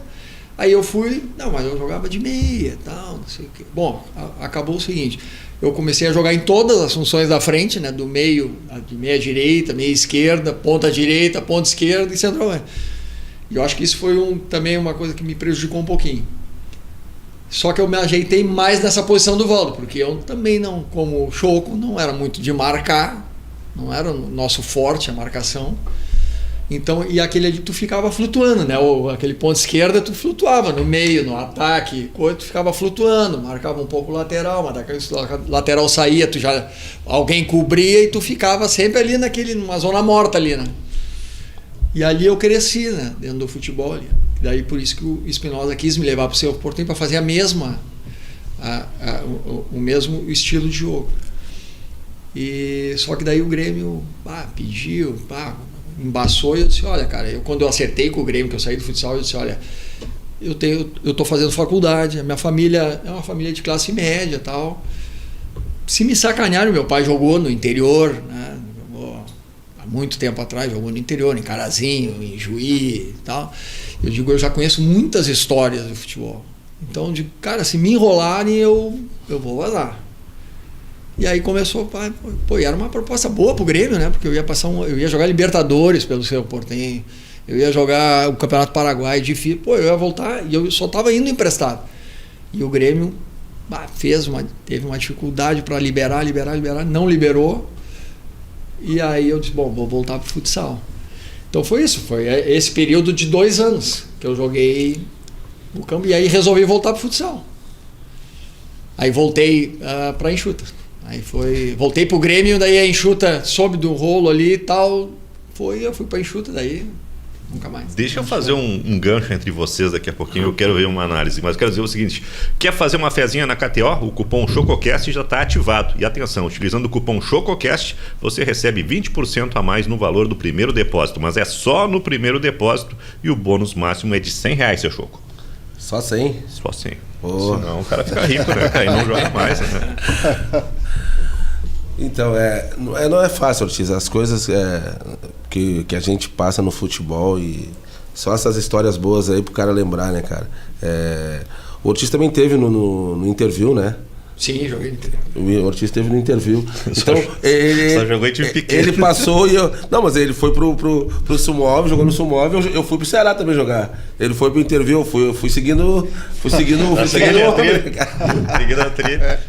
aí eu fui, mas eu jogava de meia, tal, não sei o quê. Bom, acabou o seguinte. Eu comecei a jogar em todas as funções da frente, né? Do meio, de meia direita, meia esquerda, ponta direita, ponta esquerda e centroavante. E eu acho que isso foi também uma coisa que me prejudicou um pouquinho. Só que eu me ajeitei mais nessa posição do Valdo, porque eu também não, como Choco, não era muito de marcar, não era o nosso forte a marcação. Então, e aquele ali tu ficava flutuando, né? Aquele ponto esquerda tu flutuava no meio, no ataque, tu ficava flutuando, marcava um pouco o lateral, mas o lateral saía, alguém cobria e tu ficava sempre ali numa zona morta ali, né? E ali eu cresci, né? Dentro do futebol ali. Daí por isso que o Espinosa quis me levar para o Cerro Porteño para fazer o mesmo estilo de jogo. E só que daí o Grêmio pediu, embaçou, e eu disse, olha, cara, quando eu acertei com o Grêmio, que eu saí do futsal, eu disse, olha, eu tô fazendo faculdade, a minha família é uma família de classe média, tal. Se me sacanearam, meu pai jogou no interior, né? Jogou há muito tempo atrás, jogou no interior, em Carazinho, em Juí e tal. Eu digo, eu já conheço muitas histórias do futebol. Então, cara, se me enrolarem, eu vou vazar. E aí começou, e era uma proposta boa pro Grêmio, né? Porque eu ia jogar Libertadores pelo Cerro Porteño, eu ia jogar o Campeonato Paraguai, difícil, eu ia voltar, e eu só estava indo emprestado. E o Grêmio teve uma dificuldade para liberar, não liberou. E aí eu disse, vou voltar pro futsal. Então foi isso, foi esse período de 2 anos que eu joguei no campo, e aí resolvi voltar pro futsal. Aí voltei para Enxuta. Aí voltei pro Grêmio, daí a Enxuta soube do rolo ali e tal. Eu fui pra Enxuta, daí nunca mais. Deixa eu fazer um gancho entre vocês daqui a pouquinho, eu quero ver uma análise, mas eu quero dizer o seguinte: quer fazer uma fezinha na KTO? O cupom CHOCOCAST já está ativado. E atenção, utilizando o cupom CHOCOCAST, você recebe 20% a mais no valor do primeiro depósito, mas é só no primeiro depósito e o bônus máximo é de R$100, seu Choco. Só 100? Só 100. Senão o cara fica rico, né? Aí não joga mais, né? Então, não é fácil, Ortiz. As coisas que a gente passa no futebol, e só essas histórias boas aí pro cara lembrar, né, cara? O Ortiz também teve no interview, né? Sim, joguei no interview. O Ortiz teve no interview. Então, só jogou em time pequeno. Ele passou e eu... Não, mas ele foi pro Sumov, jogou no Sumov, eu fui pro Ceará também jogar. Ele foi pro interview, eu fui seguindo... Seguindo a trilha.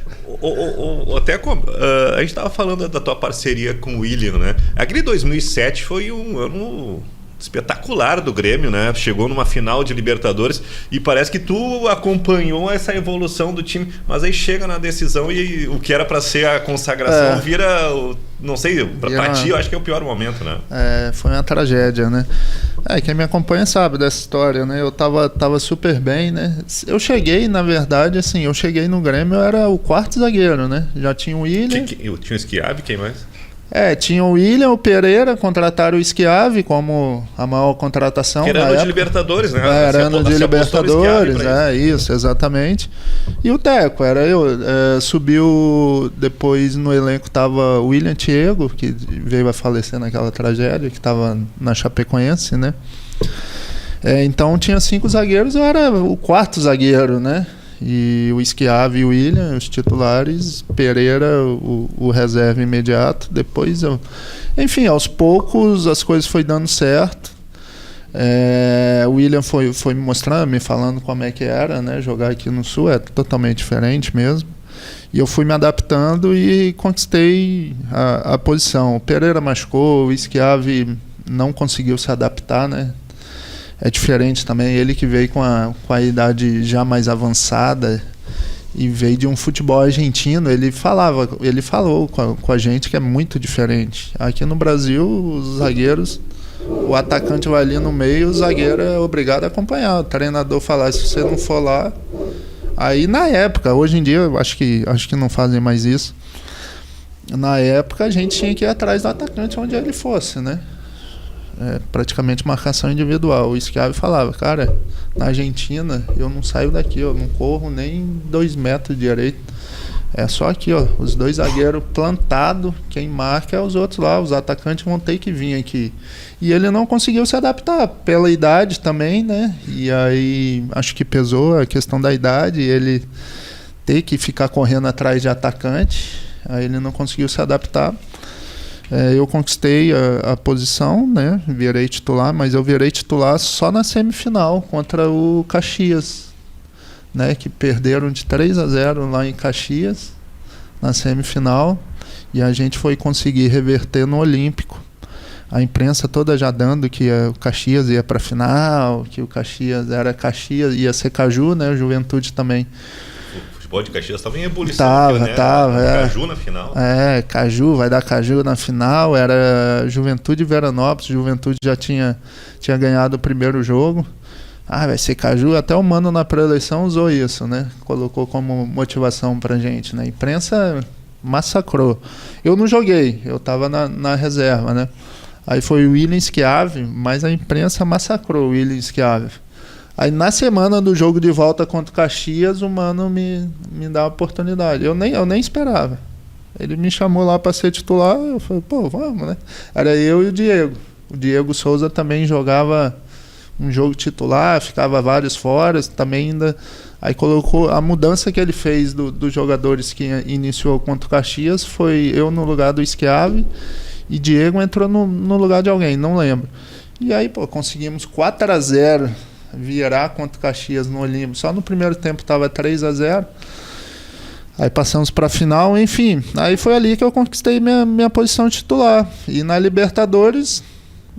A gente estava falando da tua parceria com o William, né? Aquele 2007 foi um ano espetacular do Grêmio, né? Chegou numa final de Libertadores e parece que tu acompanhou essa evolução do time, mas aí chega na decisão e o que era para ser a consagração vira, não sei, pra ti eu acho que é o pior momento, né? Foi uma tragédia, né? Quem me acompanha sabe dessa história, né? Eu tava super bem, né? Eu cheguei, na verdade, assim, eu cheguei no Grêmio, eu era o quarto zagueiro, né? Já tinha o William. Tinha o Schiavi, quem mais? Tinha o William, o Pereira, contrataram o Schiavi como a maior contratação. Que era ano de Libertadores, né? Era ano de Libertadores, isso, exatamente. E o Teco, era eu. Subiu depois no elenco, tava o William Thiago, que veio a falecer naquela tragédia, que tava na Chapecoense, né? Então tinha 5 zagueiros, eu era o quarto zagueiro, né? E o Schiavi e o William, os titulares, Pereira, o reserva imediato. Depois enfim, aos poucos as coisas foi dando certo. O William foi me mostrando, me falando como é que era, né? Jogar aqui no Sul é totalmente diferente mesmo. E eu fui me adaptando e conquistei a posição. O Pereira machucou, o Schiavi não conseguiu se adaptar, né? É diferente também, ele que veio com a idade já mais avançada e veio de um futebol argentino, ele falou com a gente que é muito diferente. Aqui no Brasil, os zagueiros, o atacante vai ali no meio, o zagueiro é obrigado a acompanhar. O treinador falar, se você não for lá... Aí na época, hoje em dia, eu acho que não fazem mais isso. Na época a gente tinha que ir atrás do atacante onde ele fosse, né? Praticamente marcação individual. O Schiavi falava, cara, na Argentina eu não saio daqui, eu não corro nem 2 metros direito. É só aqui, ó, os 2 zagueiros plantados, quem marca é os outros lá, os atacantes vão ter que vir aqui. E ele não conseguiu se adaptar, pela idade também, né? E aí acho que pesou a questão da idade, ele ter que ficar correndo atrás de atacante, aí ele não conseguiu se adaptar. Eu conquistei a posição, né? Virei titular, mas eu virei titular só na semifinal contra o Caxias, né? Que perderam de 3-0 lá em Caxias, na semifinal, e a gente foi conseguir reverter no Olímpico. A imprensa toda já dando que o Caxias ia para a final, que o Caxias era Caxias, ia ser Caju, né? Juventude também. O futebol de Caxias estava em ebulição. Tava. Caju na final. Caju, vai dar Caju na final. Era Juventude e Veranópolis. Juventude já tinha ganhado o primeiro jogo. Vai ser Caju. Até o Mano na pré-eleição usou isso, né? Colocou como motivação pra gente, né? A imprensa massacrou. Eu não joguei, eu tava na reserva, né? Aí foi o William Schiavi, mas a imprensa massacrou o William Schiavi. Aí na semana do jogo de volta contra o Caxias, o Mano me dá a oportunidade. Eu nem esperava. Ele me chamou lá para ser titular, eu falei, vamos, né? Era eu e o Diego. O Diego Souza também jogava um jogo titular, ficava vários fora, também ainda... Aí colocou... A mudança que ele fez dos jogadores que iniciou contra o Caxias foi eu no lugar do Schiavi e Diego entrou no lugar de alguém, não lembro. E aí, conseguimos 4-0 virar contra o Caxias no Olímpico. Só no primeiro tempo estava 3-0. Aí passamos para a final, enfim. Aí foi ali que eu conquistei minha posição titular. E na Libertadores,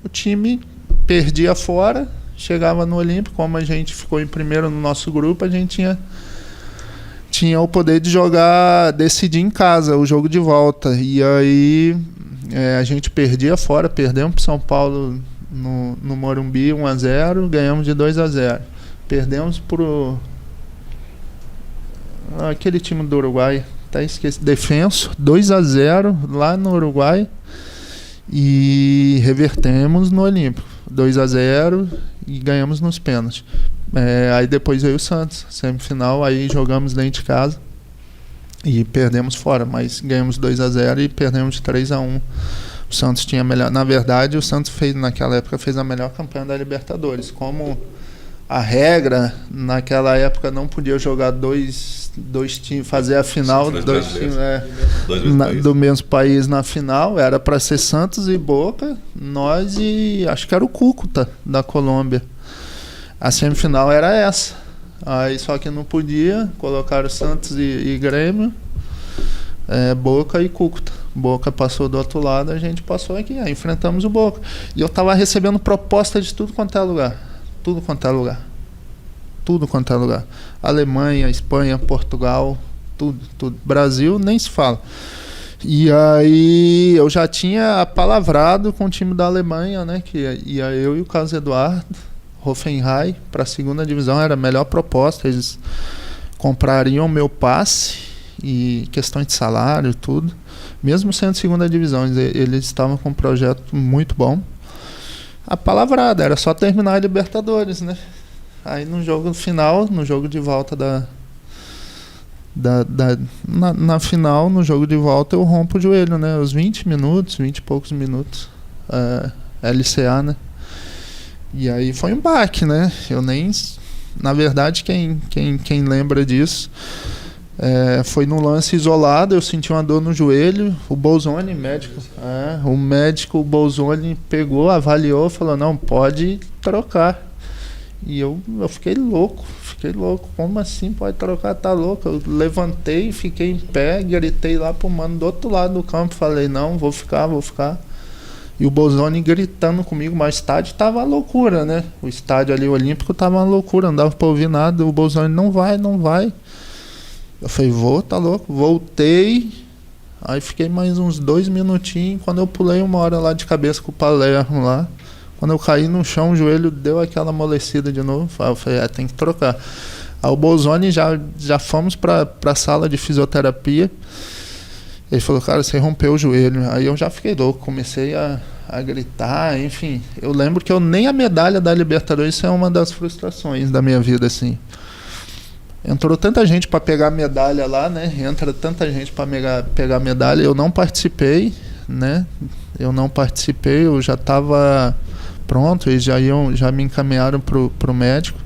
o time perdia fora, chegava no Olímpico. Como a gente ficou em primeiro no nosso grupo, a gente tinha o poder de decidir em casa o jogo de volta. E aí a gente perdia fora, perdemos para São Paulo no Morumbi 1-0, ganhamos de 2-0. Perdemos pro aquele time do Uruguai, esqueci, Defenso, 2-0 lá no Uruguai, e revertemos no Olímpico, 2-0, e ganhamos nos pênaltis. Aí depois veio o Santos, semifinal, aí jogamos dentro de casa e perdemos fora, mas ganhamos 2-0 e perdemos de 3-1. O Santos tinha melhor. Na verdade, o Santos naquela época fez a melhor campanha da Libertadores. Como a regra, naquela época não podia jogar dois times, fazer a final, dois times do mesmo país na final. Era para ser Santos e Boca, nós e acho que era o Cúcuta da Colômbia. A semifinal era essa. Aí só que não podia, colocaram Santos e Grêmio. Boca e Cúcuta. Boca passou do outro lado, a gente passou aqui, aí enfrentamos o Boca. E eu tava recebendo proposta de tudo quanto é lugar. Tudo quanto é lugar. Tudo quanto é lugar. Alemanha, Espanha, Portugal, tudo. Brasil nem se fala. E aí eu já tinha apalavrado com o time da Alemanha, né? Que ia eu e o Carlos Eduardo, Hoffenheim, para a segunda divisão, era a melhor proposta. Eles comprariam meu passe e questão de salário, tudo. Mesmo sendo segunda divisão, eles estavam com um projeto muito bom. Apalavrado, era só terminar a Libertadores, né? Aí no jogo final, no jogo de volta na final, no jogo de volta, eu rompo o joelho, né? Os 20 e poucos minutos. LCA, né? E aí foi um baque, né? Eu nem... Na verdade, quem lembra disso, foi num lance isolado, eu senti uma dor no joelho, o Bolzoni, o Bolzoni pegou, avaliou, falou, não, pode trocar. E eu fiquei louco, como assim pode trocar, tá louco? Eu levantei, fiquei em pé, gritei lá pro mano do outro lado do campo, falei, não, vou ficar. E o Bolzoni gritando comigo, mas o estádio tava uma loucura, né? O estádio ali, o Olímpico, tava uma loucura, não dava pra ouvir nada, o Bolzoni, não vai. Eu falei, tá louco, voltei, aí fiquei mais uns 2 minutinhos, quando eu pulei uma hora lá de cabeça com o Palermo lá, quando eu caí no chão, o joelho deu aquela amolecida de novo. Eu falei, tem que trocar. Aí o Bolzoni, já fomos pra sala de fisioterapia. Ele falou, cara, você rompeu o joelho. Aí eu já fiquei louco, comecei a gritar, enfim. Eu lembro que nem a medalha da Libertadores, isso é uma das frustrações da minha vida, assim. Entrou tanta gente para pegar a medalha lá, né? Entra tanta gente para pegar a medalha. Eu não participei, né? Eu já estava... pronto, eles já me encaminharam pro médico.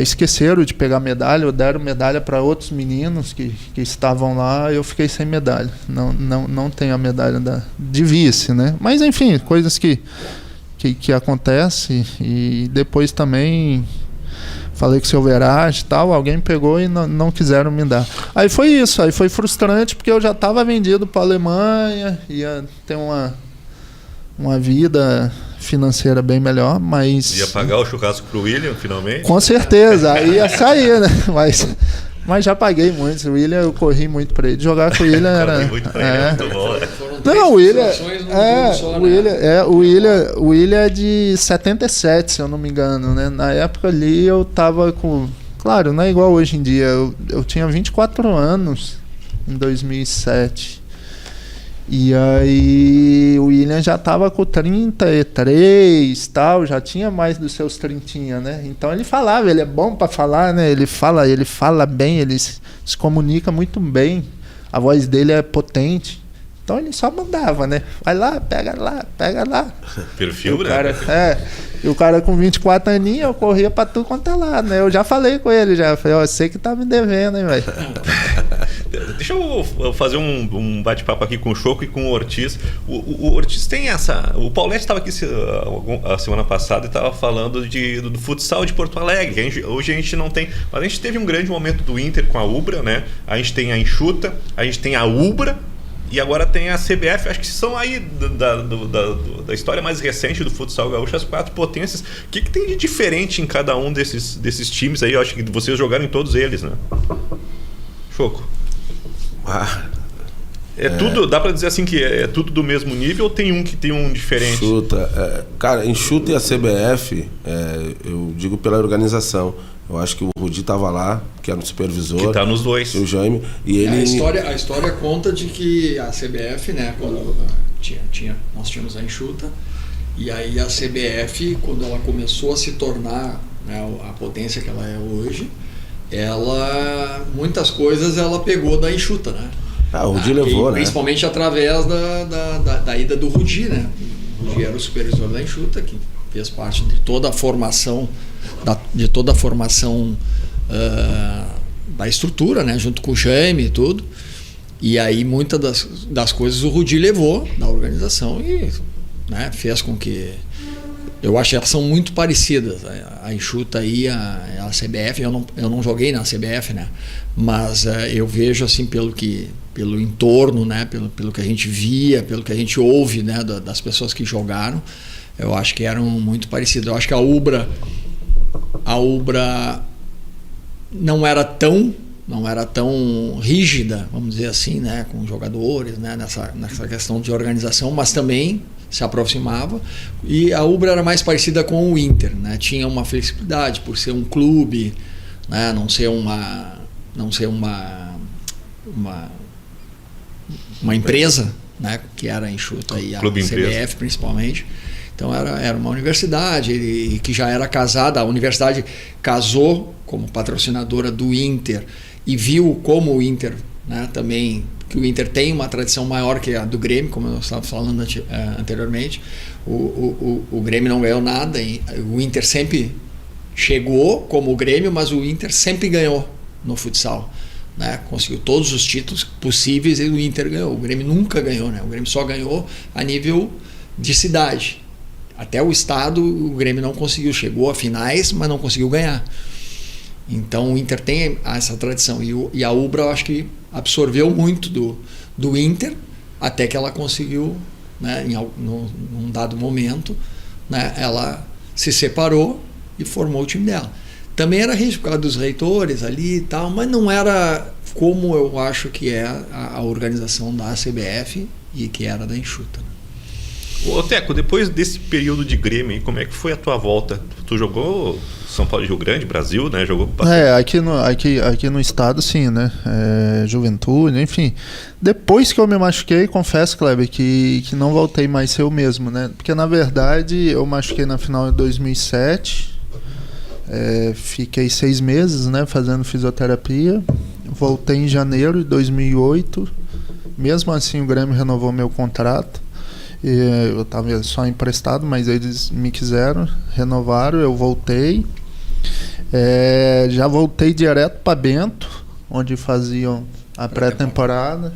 Esqueceram de pegar medalha, ou deram medalha para outros meninos que estavam lá, eu fiquei sem medalha. Não tenho a medalha de vice, né? Mas enfim, coisas que acontecem. E depois também falei com o seu Verage e tal, alguém pegou e não quiseram me dar. Aí foi isso, aí foi frustrante porque eu já estava vendido para a Alemanha, ia ter uma vida financeira bem melhor, mas... Ia pagar o churrasco pro William, finalmente? Com certeza, aí ia sair, né? Mas já paguei muito. O William, eu corri muito pra ele. Jogar com o William era... muito pra ele, muito bom, né? Não, o William é de 77, se eu não me engano, né? Na época ali eu tava com... Claro, não é igual hoje em dia. Eu tinha 24 anos em 2007. E aí o William já tava com 33 tal, já tinha mais dos seus 30, né? Então ele falava, ele é bom para falar, né? Ele fala bem, ele se comunica muito bem. A voz dele é potente. Então ele só mandava, né? Vai lá, pega lá. Perfil, né? E o cara com 24 aninhos, eu corria pra tudo quanto é lado, né? Eu já falei com ele, falei, ó, você que tá me devendo, hein, velho. Deixa eu fazer um bate-papo aqui com o Choco e com o Ortiz. O Ortiz tem essa... O Paulete estava aqui a semana passada e estava falando do futsal de Porto Alegre. Hoje a gente não tem... Mas a gente teve um grande momento do Inter com a Ubra, né? A gente tem a Enxuta, a gente tem a Ubra e agora tem a CBF. Acho que são aí da história mais recente do futsal gaúcho, as 4 potências. O que tem de diferente em cada um desses times aí? Eu acho que vocês jogaram em todos eles, né? Choco. Tudo, dá pra dizer assim que é tudo do mesmo nível ou tem um que tem um diferente? Cara, Enxuta e a CBF, eu digo pela organização. Eu acho que o Rudi tava lá, que era o supervisor. Que tá nos dois. O Jaime. E ele... A história conta de que a CBF, né, quando nós tínhamos a Enxuta, e aí a CBF, quando ela começou a se tornar, né, a potência que ela é hoje, muitas coisas ela pegou da Enxuta, né? O Rudi levou, né? Principalmente através da ida do Rudi, né? O Rudi era o supervisor da Enxuta, que fez parte de toda a formação, da estrutura, né? Junto com o Jaime e tudo. E aí muitas das coisas o Rudi levou da organização e, né, fez com que... Eu acho que elas são muito parecidas, a Enxuta e a CBF. Eu não joguei na CBF, né? Mas eu vejo, assim, pelo que pelo entorno, né? Pelo que a gente via, pelo que a gente ouve, né? Das pessoas que jogaram, eu acho que eram muito parecidos. Eu acho que a Ubra não era tão rígida, vamos dizer assim, né, com jogadores, né, nessa questão de organização, mas também se aproximava. E a Ubra era mais parecida com o Inter, né, tinha uma flexibilidade por ser um clube, né, não ser uma empresa, né, que era enxuta, e a CBF principalmente. Então era uma universidade e que já era casada. A universidade casou como patrocinadora do Inter e viu como o Inter, né, também, que o Inter tem uma tradição maior que a do Grêmio, como eu estava falando anteriormente. O Grêmio não ganhou nada, o Inter sempre chegou como o Grêmio, mas o Inter sempre ganhou no futsal, né? Conseguiu todos os títulos possíveis e o Inter ganhou. O Grêmio nunca ganhou, né? O Grêmio só ganhou a nível de cidade. Até o estado o Grêmio não conseguiu, chegou a finais, mas não conseguiu ganhar. Então o Inter tem essa tradição e a Ubra, eu acho que absorveu muito do Inter, até que ela conseguiu, né, num dado momento, né, ela se separou e formou o time dela. Também era risco por causa dos reitores ali e tal, mas não era como eu acho que é a organização da CBF e que era da enxuta, né? Ô Teco, depois desse período de Grêmio, como é que foi a tua volta? Tu jogou São Paulo e Rio Grande, Brasil, né? Jogou aqui no estado, sim, né? Juventude, enfim. Depois que eu me machuquei, confesso, Kleber, que não voltei mais a ser o mesmo, né? Porque, na verdade, eu machuquei na final de 2007, fiquei 6 meses, né, fazendo fisioterapia, voltei em janeiro de 2008, mesmo assim o Grêmio renovou meu contrato. Eu estava só emprestado, mas eles me quiseram, renovaram, eu voltei. Já voltei direto para Bento, onde faziam a pré-temporada.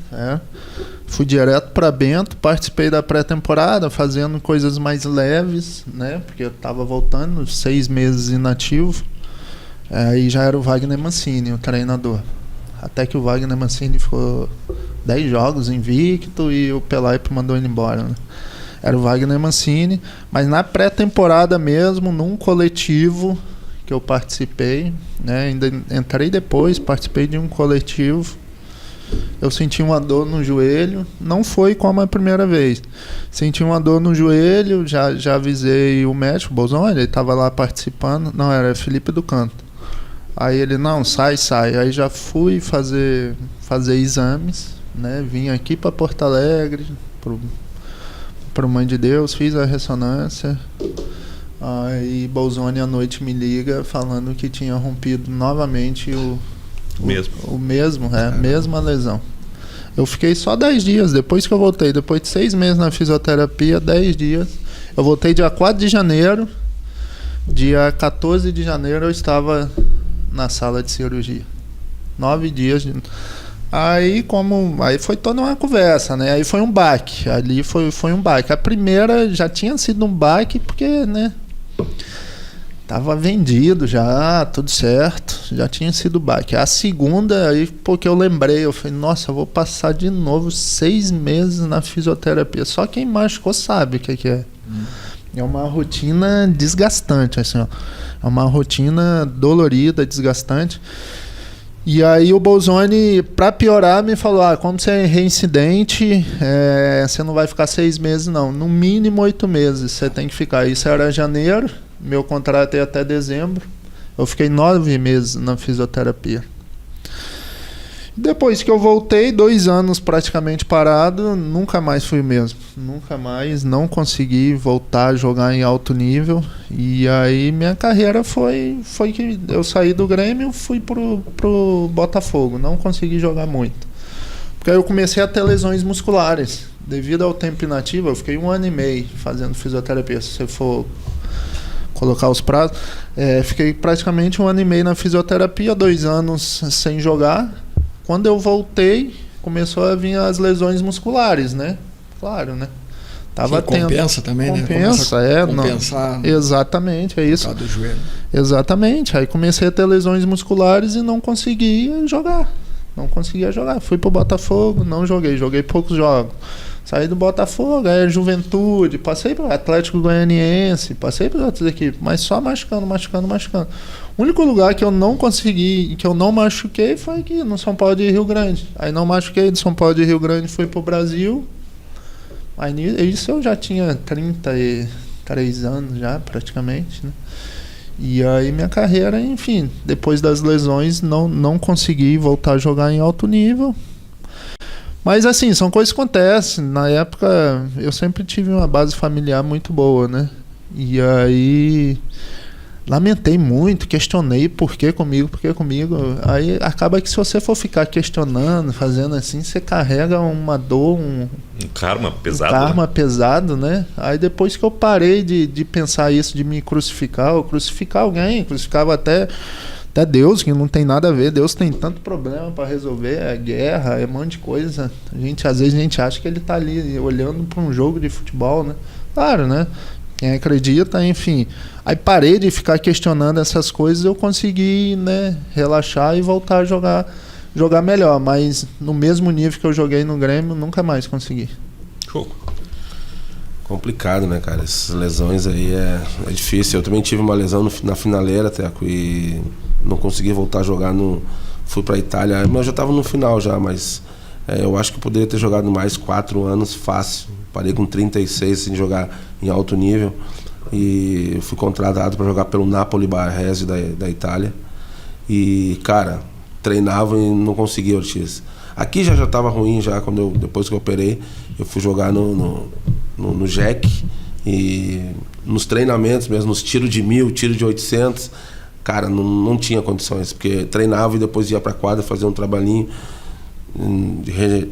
Fui direto para Bento, participei da pré-temporada, fazendo coisas mais leves, né? Porque eu estava voltando, 6 meses inativo. Aí já era o Wagner Mancini, o treinador. Até que o Wagner Mancini ficou 10 jogos invicto e o Pelaipe mandou ele embora, né? Era o Wagner Mancini, mas na pré-temporada mesmo, num coletivo que eu participei, né? Ainda entrei depois, participei de um coletivo. Eu senti uma dor no joelho, não foi como a primeira vez. Senti uma dor no joelho, já avisei o médico, o Bolzoni, ele estava lá participando. Não, era Felipe do Canto. Aí ele, não, sai. Aí já fui fazer exames, né? Vim aqui para Porto Alegre, pro Mãe de Deus, fiz a ressonância. Aí Bolzoni à noite me liga falando que tinha rompido novamente mesma lesão. Eu fiquei só 10 dias, depois que eu voltei, depois de 6 meses na fisioterapia, 10 dias. Eu voltei dia 4 de janeiro, dia 14 de janeiro eu estava na sala de cirurgia. 9 dias. Aí foi toda uma conversa, né? Aí foi um baque. Ali foi um baque. A primeira já tinha sido um baque porque, né? Tava vendido já, tudo certo. Já tinha sido baque. A segunda, aí porque eu lembrei, eu falei, nossa, eu vou passar de novo 6 meses na fisioterapia. Só quem machucou sabe o que é. É uma rotina desgastante, assim, ó. É uma rotina dolorida, desgastante. E aí o Bolzoni, pra piorar, me falou, como você é reincidente, você não vai ficar 6 meses, não. No mínimo 8 meses você tem que ficar. Isso era janeiro, meu contrato ia até dezembro. Eu fiquei 9 meses na fisioterapia. Depois que eu voltei, 2 anos praticamente parado, nunca mais fui o mesmo. Nunca mais, não consegui voltar a jogar em alto nível. E aí minha carreira foi que eu saí do Grêmio, fui pro Botafogo. Não consegui jogar muito. Porque aí eu comecei a ter lesões musculares. Devido ao tempo inativo, eu fiquei 1 ano e meio fazendo fisioterapia. Se você for colocar os prazos, fiquei praticamente 1 ano e meio na fisioterapia, 2 anos sem jogar. Quando eu voltei, começou a vir as lesões musculares, né? Claro, né? Tava tendo. Compensa também, né? Compensa, compensar. Exatamente, é isso. Do joelho. Exatamente. Aí comecei a ter lesões musculares e não conseguia jogar. não conseguia jogar. Fui pro Botafogo, não joguei poucos jogos. Saí do Botafogo, aí Juventude, passei pro Atlético Goianiense, passei por outras equipes, mas só machucando. O único lugar que eu não consegui, que eu não machuquei, foi aqui no São Paulo de Rio Grande. Aí não machuquei, do São Paulo de Rio Grande fui pro Brasil. Aí isso eu já tinha 33 anos já, praticamente, né? E aí minha carreira, enfim, depois das lesões, não consegui voltar a jogar em alto nível. Mas assim, são coisas que acontecem. Na época, eu sempre tive uma base familiar muito boa, né? E aí, lamentei muito, questionei por que comigo. Aí acaba que se você for ficar questionando, fazendo assim, você carrega uma dor, um karma pesado. Pesado, né? Aí depois que eu parei de pensar isso, de me crucificar, eu crucificar alguém, crucificava até Deus, que não tem nada a ver. Deus tem tanto problema para resolver, é guerra, é um monte de coisa. Às vezes a gente acha que ele tá ali olhando para um jogo de futebol, né? Claro, né? Quem acredita, enfim. Aí parei de ficar questionando essas coisas, eu consegui, né, relaxar e voltar a jogar melhor. Mas no mesmo nível que eu joguei no Grêmio, nunca mais consegui. Show. Complicado, né, cara? Essas lesões aí é difícil. Eu também tive uma lesão na finaleira, Teco, e não consegui voltar a jogar. Fui pra Itália, mas eu já tava no final já, mas eu acho que eu poderia ter jogado mais 4 anos fácil. Parei com 36 sem jogar em alto nível e fui contratado para jogar pelo Napoli Barrese da Itália. E, cara, treinava e não conseguia, Ortiz. Aqui já estava ruim, já depois que eu operei, eu fui jogar no Jack e nos treinamentos mesmo, nos tiros de 1000, tiro de 800, cara, não tinha condições, porque treinava e depois ia para a quadra fazer um trabalhinho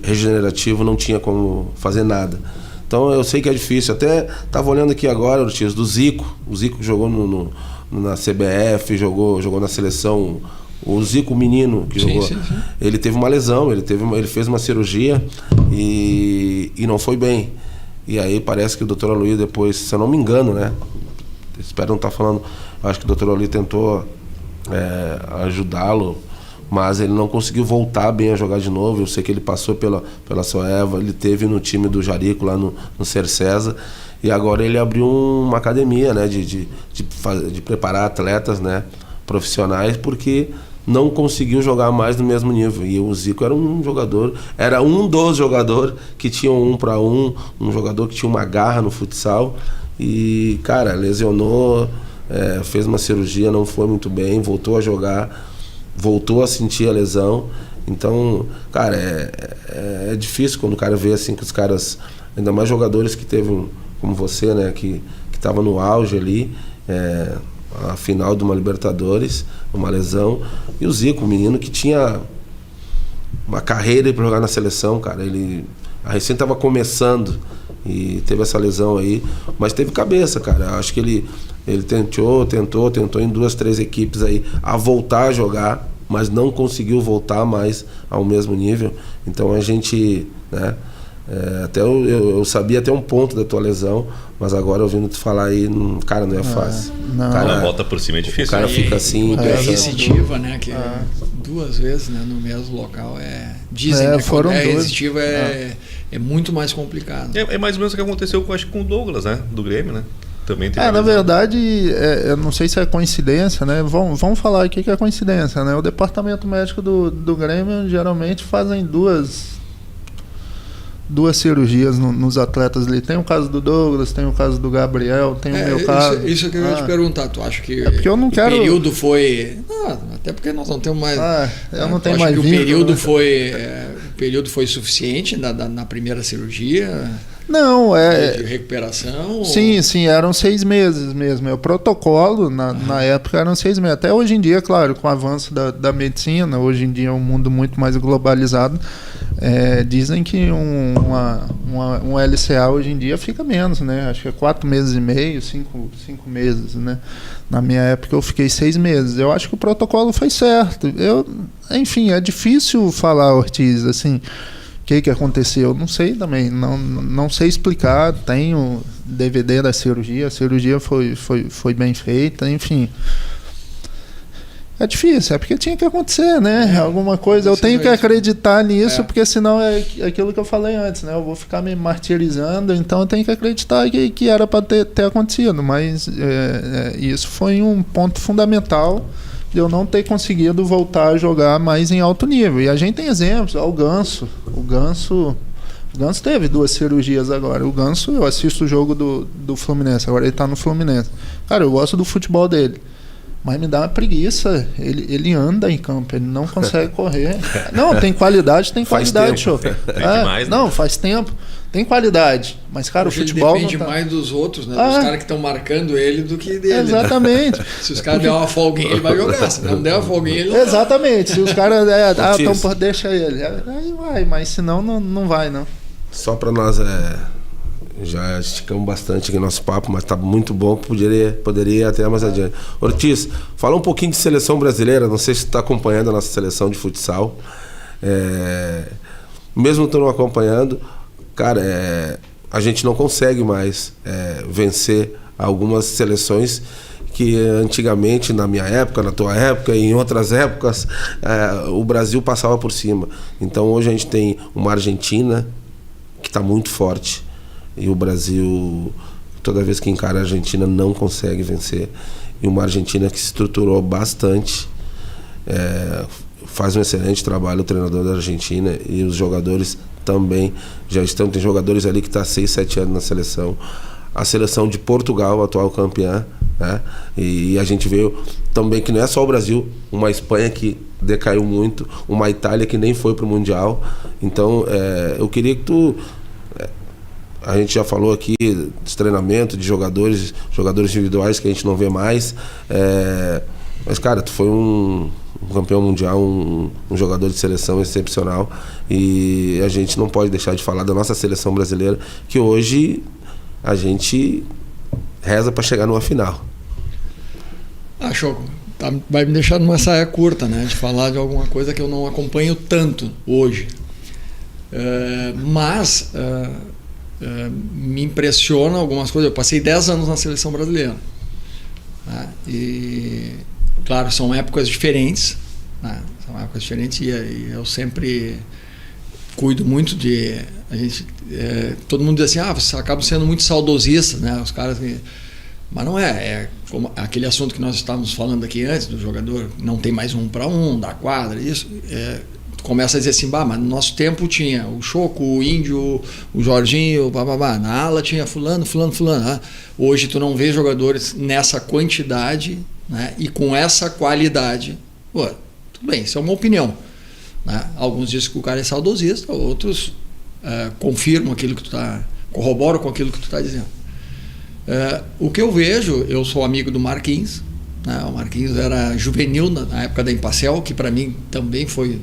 regenerativo, não tinha como fazer nada. Então eu sei que é difícil. Até estava olhando aqui agora, Ortiz, do Zico. O Zico jogou na CBF, jogou na seleção. O Zico, menino que jogou, sim. Ele teve uma lesão, ele fez uma cirurgia e não foi bem. E aí parece que o Dr. Aloy depois, se eu não me engano, né? Espero não estar falando, acho que o Dr. Aloy tentou ajudá-lo, mas ele não conseguiu voltar bem a jogar de novo. Eu sei que ele passou pela Soeva, ele teve no time do Jarico lá no Cercesa, e agora ele abriu uma academia, né, de preparar atletas, né, profissionais, porque não conseguiu jogar mais no mesmo nível. E o Zico era um dos jogadores que tinha um para um jogador que tinha uma garra no futsal, e, cara, lesionou, fez uma cirurgia, não foi muito bem, voltou a jogar, voltou a sentir a lesão. Então, cara, é difícil quando o cara vê assim que os caras, ainda mais jogadores que teve, como você, né, que tava no auge ali, a final de uma Libertadores, uma lesão. E o Zico, o menino que tinha uma carreira para jogar na seleção, cara, ele recém estava começando e teve essa lesão aí, mas teve cabeça, cara. Acho que ele tentou em 2, 3 equipes aí a voltar a jogar, mas não conseguiu voltar mais ao mesmo nível. Então a gente, né, até eu sabia até um ponto da tua lesão, mas agora ouvindo tu falar aí, cara, não é fácil. Cara, volta por cima é difícil. O cara fica assim, recidiva, né, que 2 vezes, né, no mesmo local dizem, né, foram quando 2. Recidiva é muito mais complicado. É mais ou menos o que aconteceu acho que com o Douglas, né, do Grêmio, né? Também tem na verdade, eu não sei se é coincidência, né? Vamos falar aqui que é coincidência, né? O departamento médico do Grêmio geralmente fazem duas cirurgias nos atletas ali. Tem o caso do Douglas, tem o caso do Gabriel, tem o meu caso. Isso que eu ia te perguntar. Tu acha que porque eu não quero... o período foi... até porque nós não temos mais... eu não tenho mais que vínculo, o período foi suficiente na primeira cirurgia? Não, de recuperação? Sim, eram 6 meses mesmo. O protocolo, na época, eram 6 meses. Até hoje em dia, claro, com o avanço da medicina, hoje em dia é um mundo muito mais globalizado, dizem que um LCA hoje em dia fica menos, né? Acho que é 4 meses e meio, 5 meses, né? Na minha época eu fiquei 6 meses. Eu acho que o protocolo foi certo. Enfim, é difícil falar, Ortiz, assim... O que aconteceu? Não sei também, não sei explicar. Tenho DVD da cirurgia, a cirurgia foi bem feita, enfim. é difícil, é porque tinha que acontecer, né? Alguma coisa. Eu tenho que acreditar nisso, porque senão é aquilo que eu falei antes, né? Eu vou ficar me martirizando, então eu tenho que acreditar que era para ter acontecido. Mas isso foi um ponto fundamental de eu não ter conseguido voltar a jogar mais em alto nível. E a gente tem exemplos, o Ganso. O Ganso teve 2 cirurgias agora. O Ganso, eu assisto o jogo do Fluminense, agora ele tá no Fluminense. Cara, eu gosto do futebol dele, mas me dá uma preguiça. Ele anda em campo, ele não consegue correr. Não, tem qualidade, show. Demais, né? Não, faz tempo. Tem qualidade, mas, cara, Hoje o futebol ele depende mais dos outros, né? Dos caras que estão marcando ele do que dele. Exatamente. Né? Se os caras der uma folguinha, ele vai jogar. Se não der uma folguinha, ele não vai. Exatamente. Se os caras então deixa ele. Aí vai, mas senão não vai, não. Só para nós, já esticamos bastante aqui nosso papo, mas tá muito bom, poderia ir até mais adiante. Ortiz, fala um pouquinho de seleção brasileira, não sei se tu tá acompanhando a nossa seleção de futsal. Mesmo tu não acompanhando, cara, a gente não consegue mais vencer algumas seleções que antigamente, na minha época, na tua época e em outras épocas, o Brasil passava por cima. Então hoje a gente tem uma Argentina que está muito forte, e o Brasil, toda vez que encara a Argentina, não consegue vencer. E uma Argentina que se estruturou bastante, faz um excelente trabalho o treinador da Argentina, e os jogadores também já estão. Tem jogadores ali que estão há 6, 7 anos na seleção. A seleção de Portugal, atual campeã, né? E a gente veio também que não é só o Brasil, uma Espanha que decaiu muito, uma Itália que nem foi para o Mundial. Então eu queria que tu... A gente já falou aqui de treinamento, de jogadores individuais que a gente não vê mais, mas, cara, tu foi um campeão mundial, um jogador de seleção excepcional, e a gente não pode deixar de falar da nossa seleção brasileira, que hoje a gente reza para chegar numa final. Choco, vai me deixar numa saia curta, né? De falar de alguma coisa que eu não acompanho tanto hoje. Mas me impressiona algumas coisas. Eu passei 10 anos na seleção brasileira. Né? E, claro, são épocas diferentes. Né? São épocas diferentes e eu sempre cuido muito de... A gente, todo mundo diz assim, você acaba sendo muito saudosista, né? Os caras... Mas não é como aquele assunto que nós estávamos falando aqui antes, do jogador não tem mais 1 para 1, da quadra, isso, tu começa a dizer assim, mas no nosso tempo tinha o Choco, o Índio, o Jorginho, na ala tinha fulano. Hoje tu não vê jogadores nessa quantidade, né, e com essa qualidade. Pô, tudo bem, isso é uma opinião. Né? Alguns dizem que o cara é saudosista, outros confirmam aquilo que tu corroboram com aquilo que tu está dizendo. O que eu vejo, eu sou amigo do Marquinhos, né? O Marquinhos era juvenil na época da Empacel, que para mim também foi,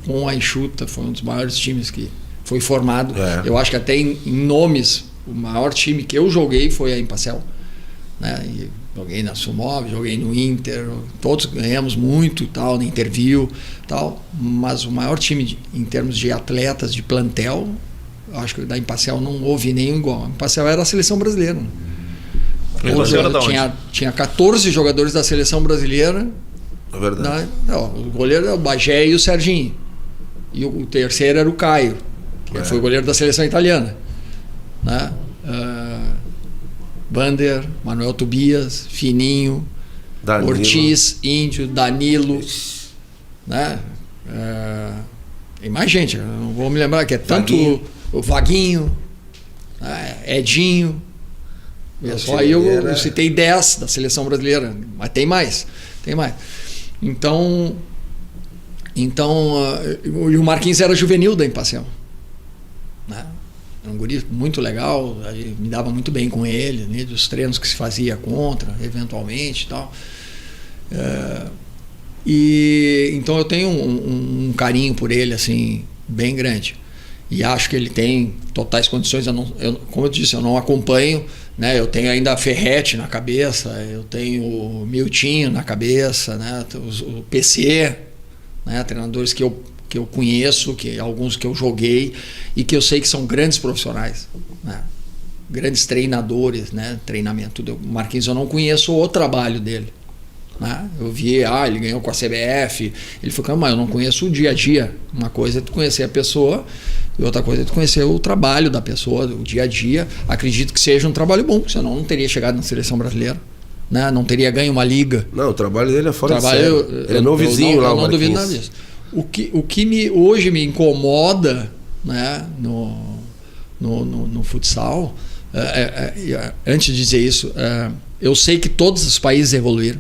com a Enxuta, foi um dos maiores times que foi formado. Eu acho que até em nomes, o maior time que eu joguei foi a Empacel, né? E joguei na Sumov, joguei no Inter, todos ganhamos muito, tal, na Interview, tal, mas o maior time em termos de atletas, de plantel, eu acho que da Empacel não houve nenhum igual. A Empacel era a seleção brasileira, né? Tinha 14 jogadores da seleção brasileira. É verdade. O goleiro era o Bagé e o Serginho. E o terceiro era o Caio, que foi o goleiro da seleção italiana. Né? Vander, Manuel Tobias, Fininho, Danilo. Ortiz, Índio, Danilo. Né? Tem mais gente, eu não vou me lembrar, que é tanto o Vaguinho, Edinho. Só aí eu citei 10 da seleção brasileira, mas tem mais. Então e o Marquinhos era juvenil da Empacel, né? Era um guri muito legal, me dava muito bem com ele, né? Dos treinos que se fazia contra, eventualmente e tal. E então eu tenho um carinho por ele assim bem grande, e acho que ele tem totais condições. Como eu disse, eu não acompanho, né? Eu tenho ainda a Ferretti na cabeça, eu tenho o Miltinho na cabeça, né? O PC, né? Treinadores que eu conheço, alguns que eu joguei e que eu sei que são grandes profissionais, né? Grandes treinadores, né? Treinamento. O Marquinhos eu não conheço o trabalho dele, né? Eu vi, ele ganhou com a CBF. Ele falou, mas eu não conheço o dia a dia. Uma coisa é tu conhecer a pessoa e outra coisa é tu conhecer o trabalho da pessoa, o dia a dia. Acredito que seja um trabalho bom, senão não teria chegado na seleção brasileira, né? Não teria ganho uma liga. Não, o trabalho dele é fora de série. Ele é meu vizinho lá, eu não duvido nada disso. O que hoje me incomoda, né, no futsal, antes de dizer isso, eu sei que todos os países evoluíram,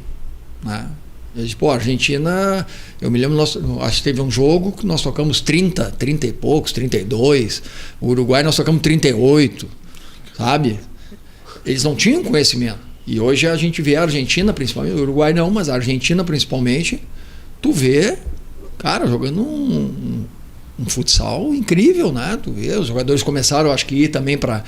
né? A Argentina, eu me lembro, acho que teve um jogo que nós tocamos 30 e poucos, 32. O Uruguai nós tocamos 38, sabe? Eles não tinham conhecimento. E hoje a gente vê a Argentina, principalmente, o Uruguai não, mas a Argentina principalmente, tu vê, cara, jogando um futsal incrível, né? Tu vê, os jogadores começaram, acho que ir também para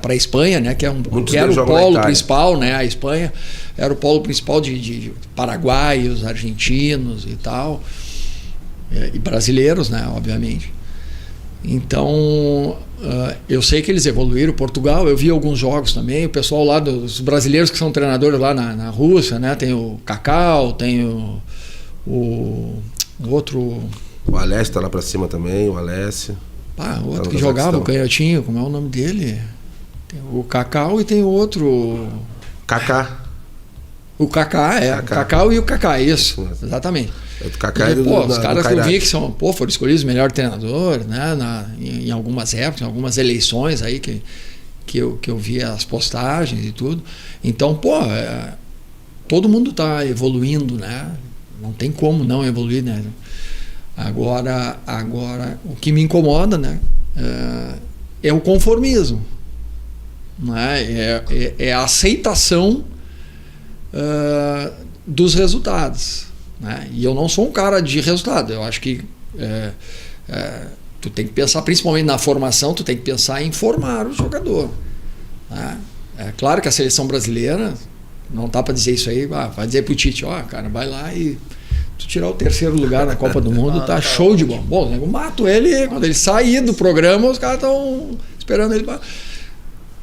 a Espanha, né? Que era o polo principal, né? A Espanha era o polo principal de paraguaios, argentinos e tal, e brasileiros, né? Obviamente. Então, eu sei que eles evoluíram. Portugal, eu vi alguns jogos também. O pessoal lá dos brasileiros que são treinadores lá na Rússia, né? Tem o Cacau, tem o outro. O Alessio tá lá pra cima também, o Alessio. O outro que jogava, o canhotinho, como é o nome dele? Tem o Cacau e tem o outro. Kaká. O Kaká, o Cacau e o Kaká, isso, exatamente. O Kaká os caras que eu vi que foram escolhidos o melhor treinador, né? Em algumas épocas, em algumas eleições aí que eu vi as postagens e tudo. Então, todo mundo tá evoluindo, né? Não tem como não evoluir, né? Agora, o que me incomoda, né, é o conformismo, né? É a aceitação dos resultados, né? E eu não sou um cara de resultado. Eu acho que tu tem que pensar, principalmente na formação, tu tem que pensar em formar o jogador, né? É claro que a seleção brasileira não dá para dizer isso aí, vai dizer pro Tite, cara, vai lá e tu tirar o 3º lugar na Copa do Mundo, tá show de bola. Bom, eu mato ele, quando ele sair do programa, os caras estão esperando ele.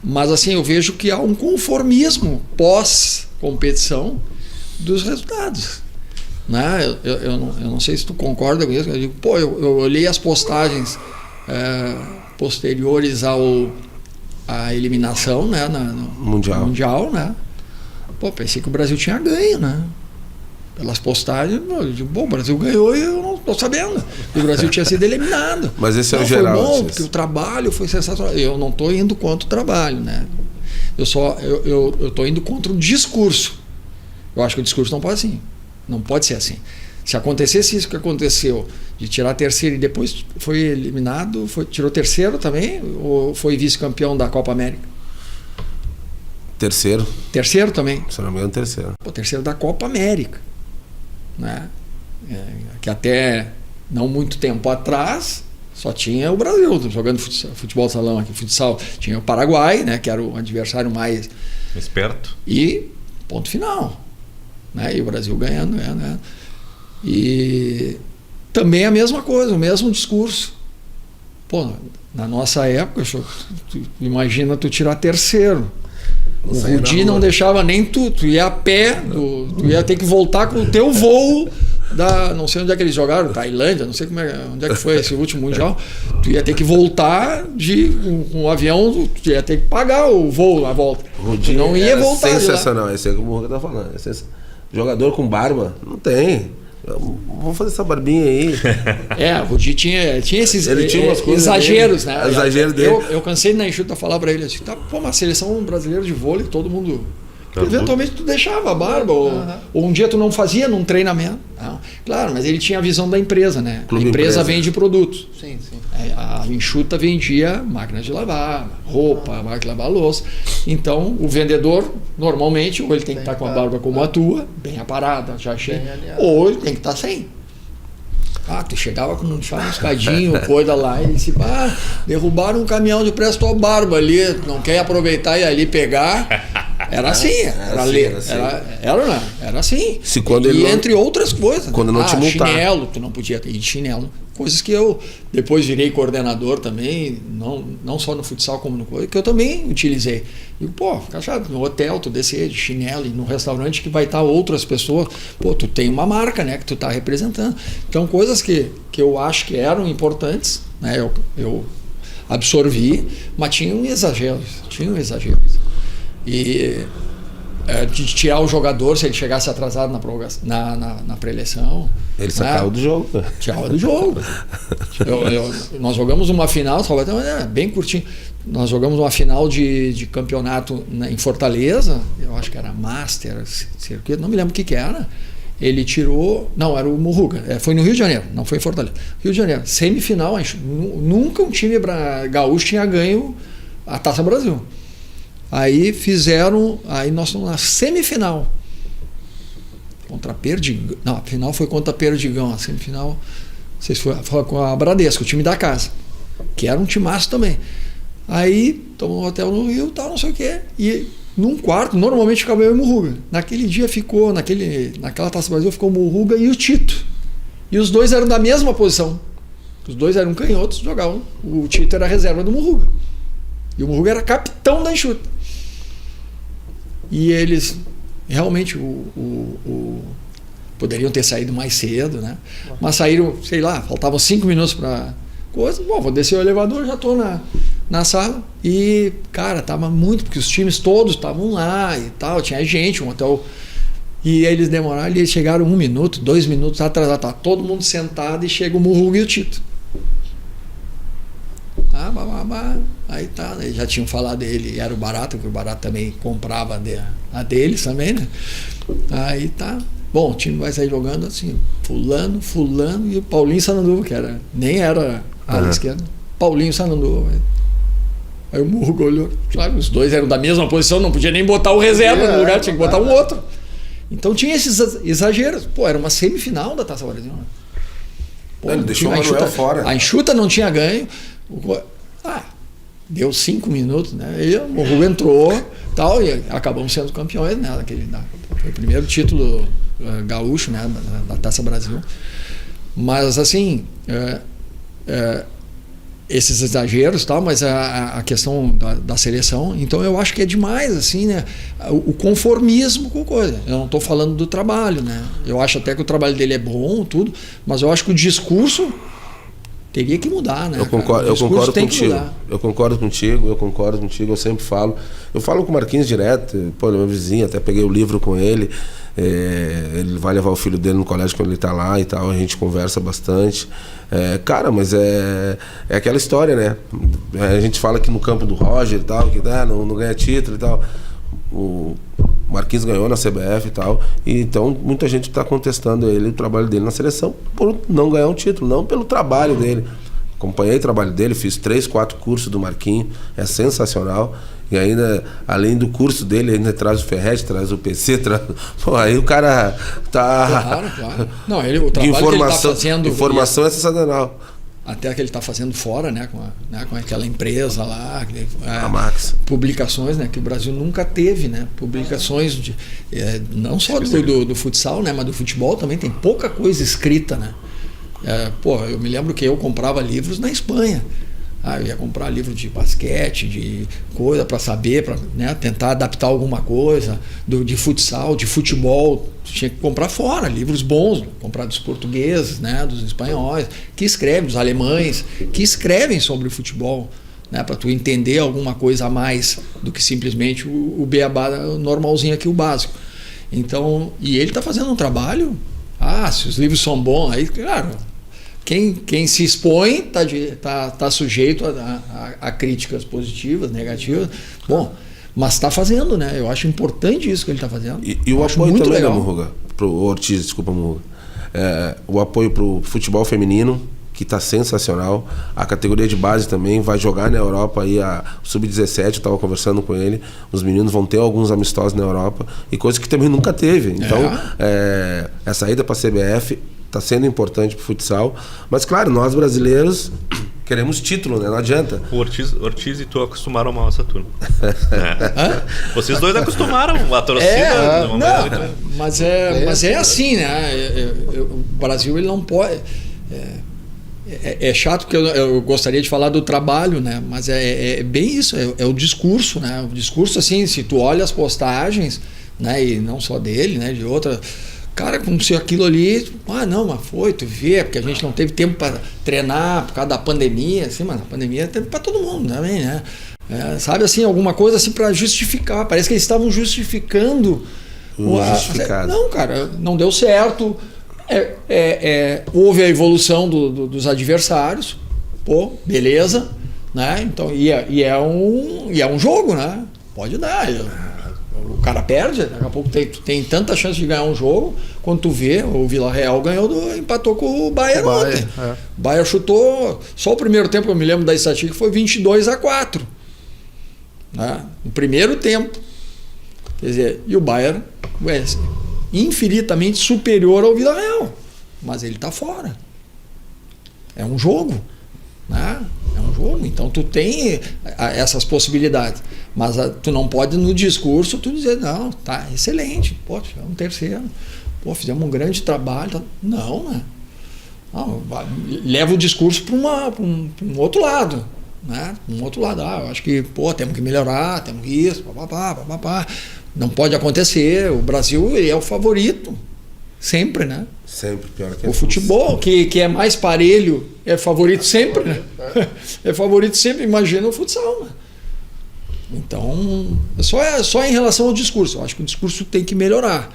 Mas assim, eu vejo que há um conformismo pós-competição dos resultados, né? Eu não sei se tu concorda com isso. Eu digo, eu olhei as postagens posteriores à eliminação, né, no Mundial, né? Pensei que o Brasil tinha ganho, né? Pelas postagens, eu digo, o Brasil ganhou e eu não estou sabendo. E o Brasil tinha sido eliminado. Mas esse é o geral. Foi bom, porque o trabalho foi sensacional. Eu não estou indo contra o trabalho, né? Eu estou indo contra o discurso. Eu acho que o discurso não pode assim. Não pode ser assim. Se acontecesse isso que aconteceu, de tirar 3º e depois foi eliminado, tirou 3º também, ou foi vice-campeão da Copa América? 3º. 3º também? Se não me engano, 3º. 3º da Copa América, né? Que até não muito tempo atrás só tinha o Brasil jogando futebol de salão aqui, futsal. Tinha o Paraguai, né, que era o adversário mais esperto. E ponto final, né? E o Brasil ganhando. E também a mesma coisa, o mesmo discurso. Na nossa época, imagina tu tirar 3º. O Rudi não deixava nem tu ia a pé, tu ia ter que voltar com o teu voo não sei onde é que eles jogaram, Tailândia, não sei onde é que foi esse último Mundial. Tu ia ter que voltar com o avião, tu ia ter que pagar o voo na volta. Rudi não ia voltar. Sensacional, esse é como o Morgan tá falando. Jogador com barba, não tem. Vamos fazer essa barbinha aí. O Rudi tinha esses exageros, né? Exagero dele. Eu cansei na enxuta falar pra ele, uma seleção brasileira de vôlei, todo mundo. Eventualmente tu deixava a barba, ou um dia tu não fazia num treinamento. Não. Claro, mas ele tinha a visão da empresa, né? A empresa vende produtos. Sim. A enxuta vendia máquinas de lavar, roupa, máquina de lavar louça. Então, o vendedor, normalmente, ou ele tem que estar com a barba como a tua, bem aparada, já cheia, ou ele tem que estar sem. Tu chegava com um chamuscadinho, coisa lá, e disse, derrubaram um caminhão de Presto Barba ali, não quer aproveitar e ali pegar. Era assim, era assim. Entre outras coisas. Quando não te multar. Chinelo, tu não podia ir de chinelo coisas que eu depois virei coordenador também, não só no futsal como no coisa, que eu também utilizei. E, pô, no hotel, tu descer de chinelo, e no restaurante que vai estar outras pessoas, pô, tu tem uma marca, né, que tu tá representando. Então, coisas que eu acho que eram importantes, né, eu absorvi, mas tinham exageros. E de tirar o jogador se ele chegasse atrasado na pré-eleição. Ele sacava do jogo. Tirava do jogo. Nós jogamos uma final, bem curtinho. Nós jogamos uma final de campeonato em Fortaleza, eu acho que era Master, circuito, não me lembro o que era. Ele tirou. Não, era o Murruga. Foi no Rio de Janeiro, não foi em Fortaleza. Rio de Janeiro, semifinal. Nunca um time gaúcho tinha ganho a Taça Brasil. Aí nós estamos na semifinal. Contra Perdigão. Não, a final foi contra Perdigão. A semifinal, não sei se foi com a Bradesco, o time da casa. Que era um timaço também. Aí, estamos no hotel no Rio, tal, não sei o quê. E num quarto, normalmente ficava eu e o Murruga. Naquele dia naquela Taça Brasil, ficou o Murruga e o Tito. E os dois eram da mesma posição. Os dois eram canhotos, jogavam. O Tito era a reserva do Murruga. E o Murruga era capitão da enxuta. E eles realmente poderiam ter saído mais cedo, né? Mas saíram, sei lá, faltavam 5 minutos para coisa. Bom, vou descer o elevador, já estou na sala. E, cara, tava muito, porque os times todos estavam lá e tal, tinha gente, um hotel. E eles demoraram, eles chegaram 1 minuto, 2 minutos atrasados, tá todo mundo sentado e chega o Murruga e o Tito. Aí tá, eles já tinham falado dele, era o Barata, porque o Barata também comprava a deles também, né? Aí tá, bom, o time vai sair jogando assim, fulano, e o Paulinho Sananduva, que nem era a ala esquerda, Paulinho Sananduva. Aí o Murruga olhou, claro, os dois eram da mesma posição, não podia nem botar o reserva no lugar, tinha que botar um outro. Então tinha esses exageros. Pô, era uma semifinal da Taça Brasil. Pô, ele deixou o Manuel fora. A enxuta não tinha ganho. Deu 5 minutos, né? E o Murruga entrou tal, e acabamos sendo campeões, né? Foi o primeiro título gaúcho, né? Da Taça Brasil. Mas assim, esses exageros, tal, mas a questão da seleção, então eu acho que é demais, assim, né? O conformismo com coisa. Eu não estou falando do trabalho, né? Eu acho até que o trabalho dele é bom, tudo, mas eu acho que o discurso teria que mudar, né? Eu concordo contigo, eu sempre falo. Eu falo com o Marquinhos direto, pô, ele é meu vizinho, até peguei o livro com ele. Ele vai levar o filho dele no colégio quando ele tá lá e tal, a gente conversa bastante. Cara, mas é aquela história, né? A gente fala que no campo do Roger e tal, que não ganha título e tal. O Marquinhos ganhou na CBF e tal, e então muita gente está contestando o trabalho dele na seleção por não ganhar um título, não pelo trabalho dele. Acompanhei o trabalho dele, fiz 3, 4 cursos do Marquinhos, é sensacional. E ainda, além do curso dele, ainda traz o Ferretti, traz o PC, Pô, aí o cara tá... Claro. Não, o trabalho que ele tá fazendo... Informação é sensacional. Até que ele está fazendo fora, né, com aquela empresa lá, a Max. Publicações, né, que o Brasil nunca teve, né, publicações não só do futsal, né, mas do futebol também tem pouca coisa escrita, né. Eu me lembro que eu comprava livros na Espanha. Eu ia comprar livro de basquete, de coisa para saber, para, né, tentar adaptar alguma coisa de futsal, de futebol. Tinha que comprar fora, livros bons, comprar dos portugueses, né, dos espanhóis, que escrevem, dos alemães, que escrevem sobre o futebol, né, para tu entender alguma coisa a mais do que simplesmente o beabá normalzinho aqui, o básico. Então, e ele está fazendo um trabalho, se os livros são bons, aí, claro... Quem se expõe tá sujeito a críticas positivas, negativas. Bom, mas está fazendo, né? Eu acho importante isso que ele está fazendo. E o apoio também, legal. Né, Murruga? Pro Ortiz, desculpa, Murruga. O apoio pro futebol feminino, que está sensacional. A categoria de base também vai jogar na Europa aí, a Sub-17, eu estava conversando com ele. Os meninos vão ter alguns amistosos na Europa, e coisa que também nunca teve. Então, essa ida para a CBF está sendo importante para o futsal, mas claro, nós brasileiros queremos título, né? Não adianta. O Ortiz e tu acostumaram mal essa turma. Vocês dois acostumaram a torcida. Mas é assim, né? O Brasil, ele não pode... É chato porque eu gostaria de falar do trabalho, né? Mas é bem isso, é o discurso, né? O discurso, assim, se tu olha as postagens, né? E não só dele, né? De outra, cara, como se aquilo ali, não, mas foi, tu vê, porque a gente não teve tempo para treinar por causa da pandemia, assim, mas a pandemia teve para todo mundo também, né? Sabe, assim, alguma coisa assim para justificar. Parece que eles estavam justificando. Justificado. Não, cara, não deu certo. Houve a evolução dos adversários, pô, beleza, né? Então, e é um jogo, né? Pode dar. O cara perde, daqui a pouco tem tanta chance de ganhar um jogo, quando tu vê, o Villarreal empatou com o Bayern ontem. O Bayern chutou, só o primeiro tempo, eu me lembro da estatística, foi 22-4, né? No primeiro tempo. Quer dizer, e o Bayern infinitamente superior ao Villarreal, mas ele está fora. É um jogo, né? É um jogo, então tu tem essas possibilidades, mas tu não pode no discurso tu dizer, não, tá excelente, pô, é um terceiro, pô, fizemos um grande trabalho, não, né? Não, leva o discurso para um outro lado, né? Um outro lado, eu acho que, pô, temos que melhorar, temos isso, papapá. Não pode acontecer. O Brasil é o favorito. Sempre, né? Sempre, pior que o futebol, que é mais parelho, é favorito sempre, né? É favorito sempre, imagina o futsal, né? Então, só em relação ao discurso. Eu acho que o discurso tem que melhorar,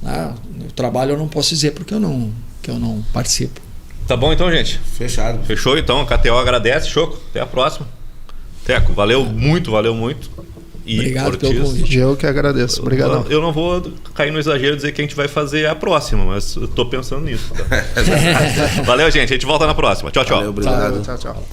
né? O trabalho eu não posso dizer porque eu não participo. Tá bom então, gente? Fechado. Fechou então, a KTO agradece, Choco. Até a próxima. Teco, valeu muito. E obrigado pelo convite. Eu que agradeço. Obrigado. Eu não vou cair no exagero e dizer que a gente vai fazer a próxima, mas eu tô pensando nisso. Tá? Valeu, gente. A gente volta na próxima. Tchau, tchau. Valeu, obrigado. Tchau.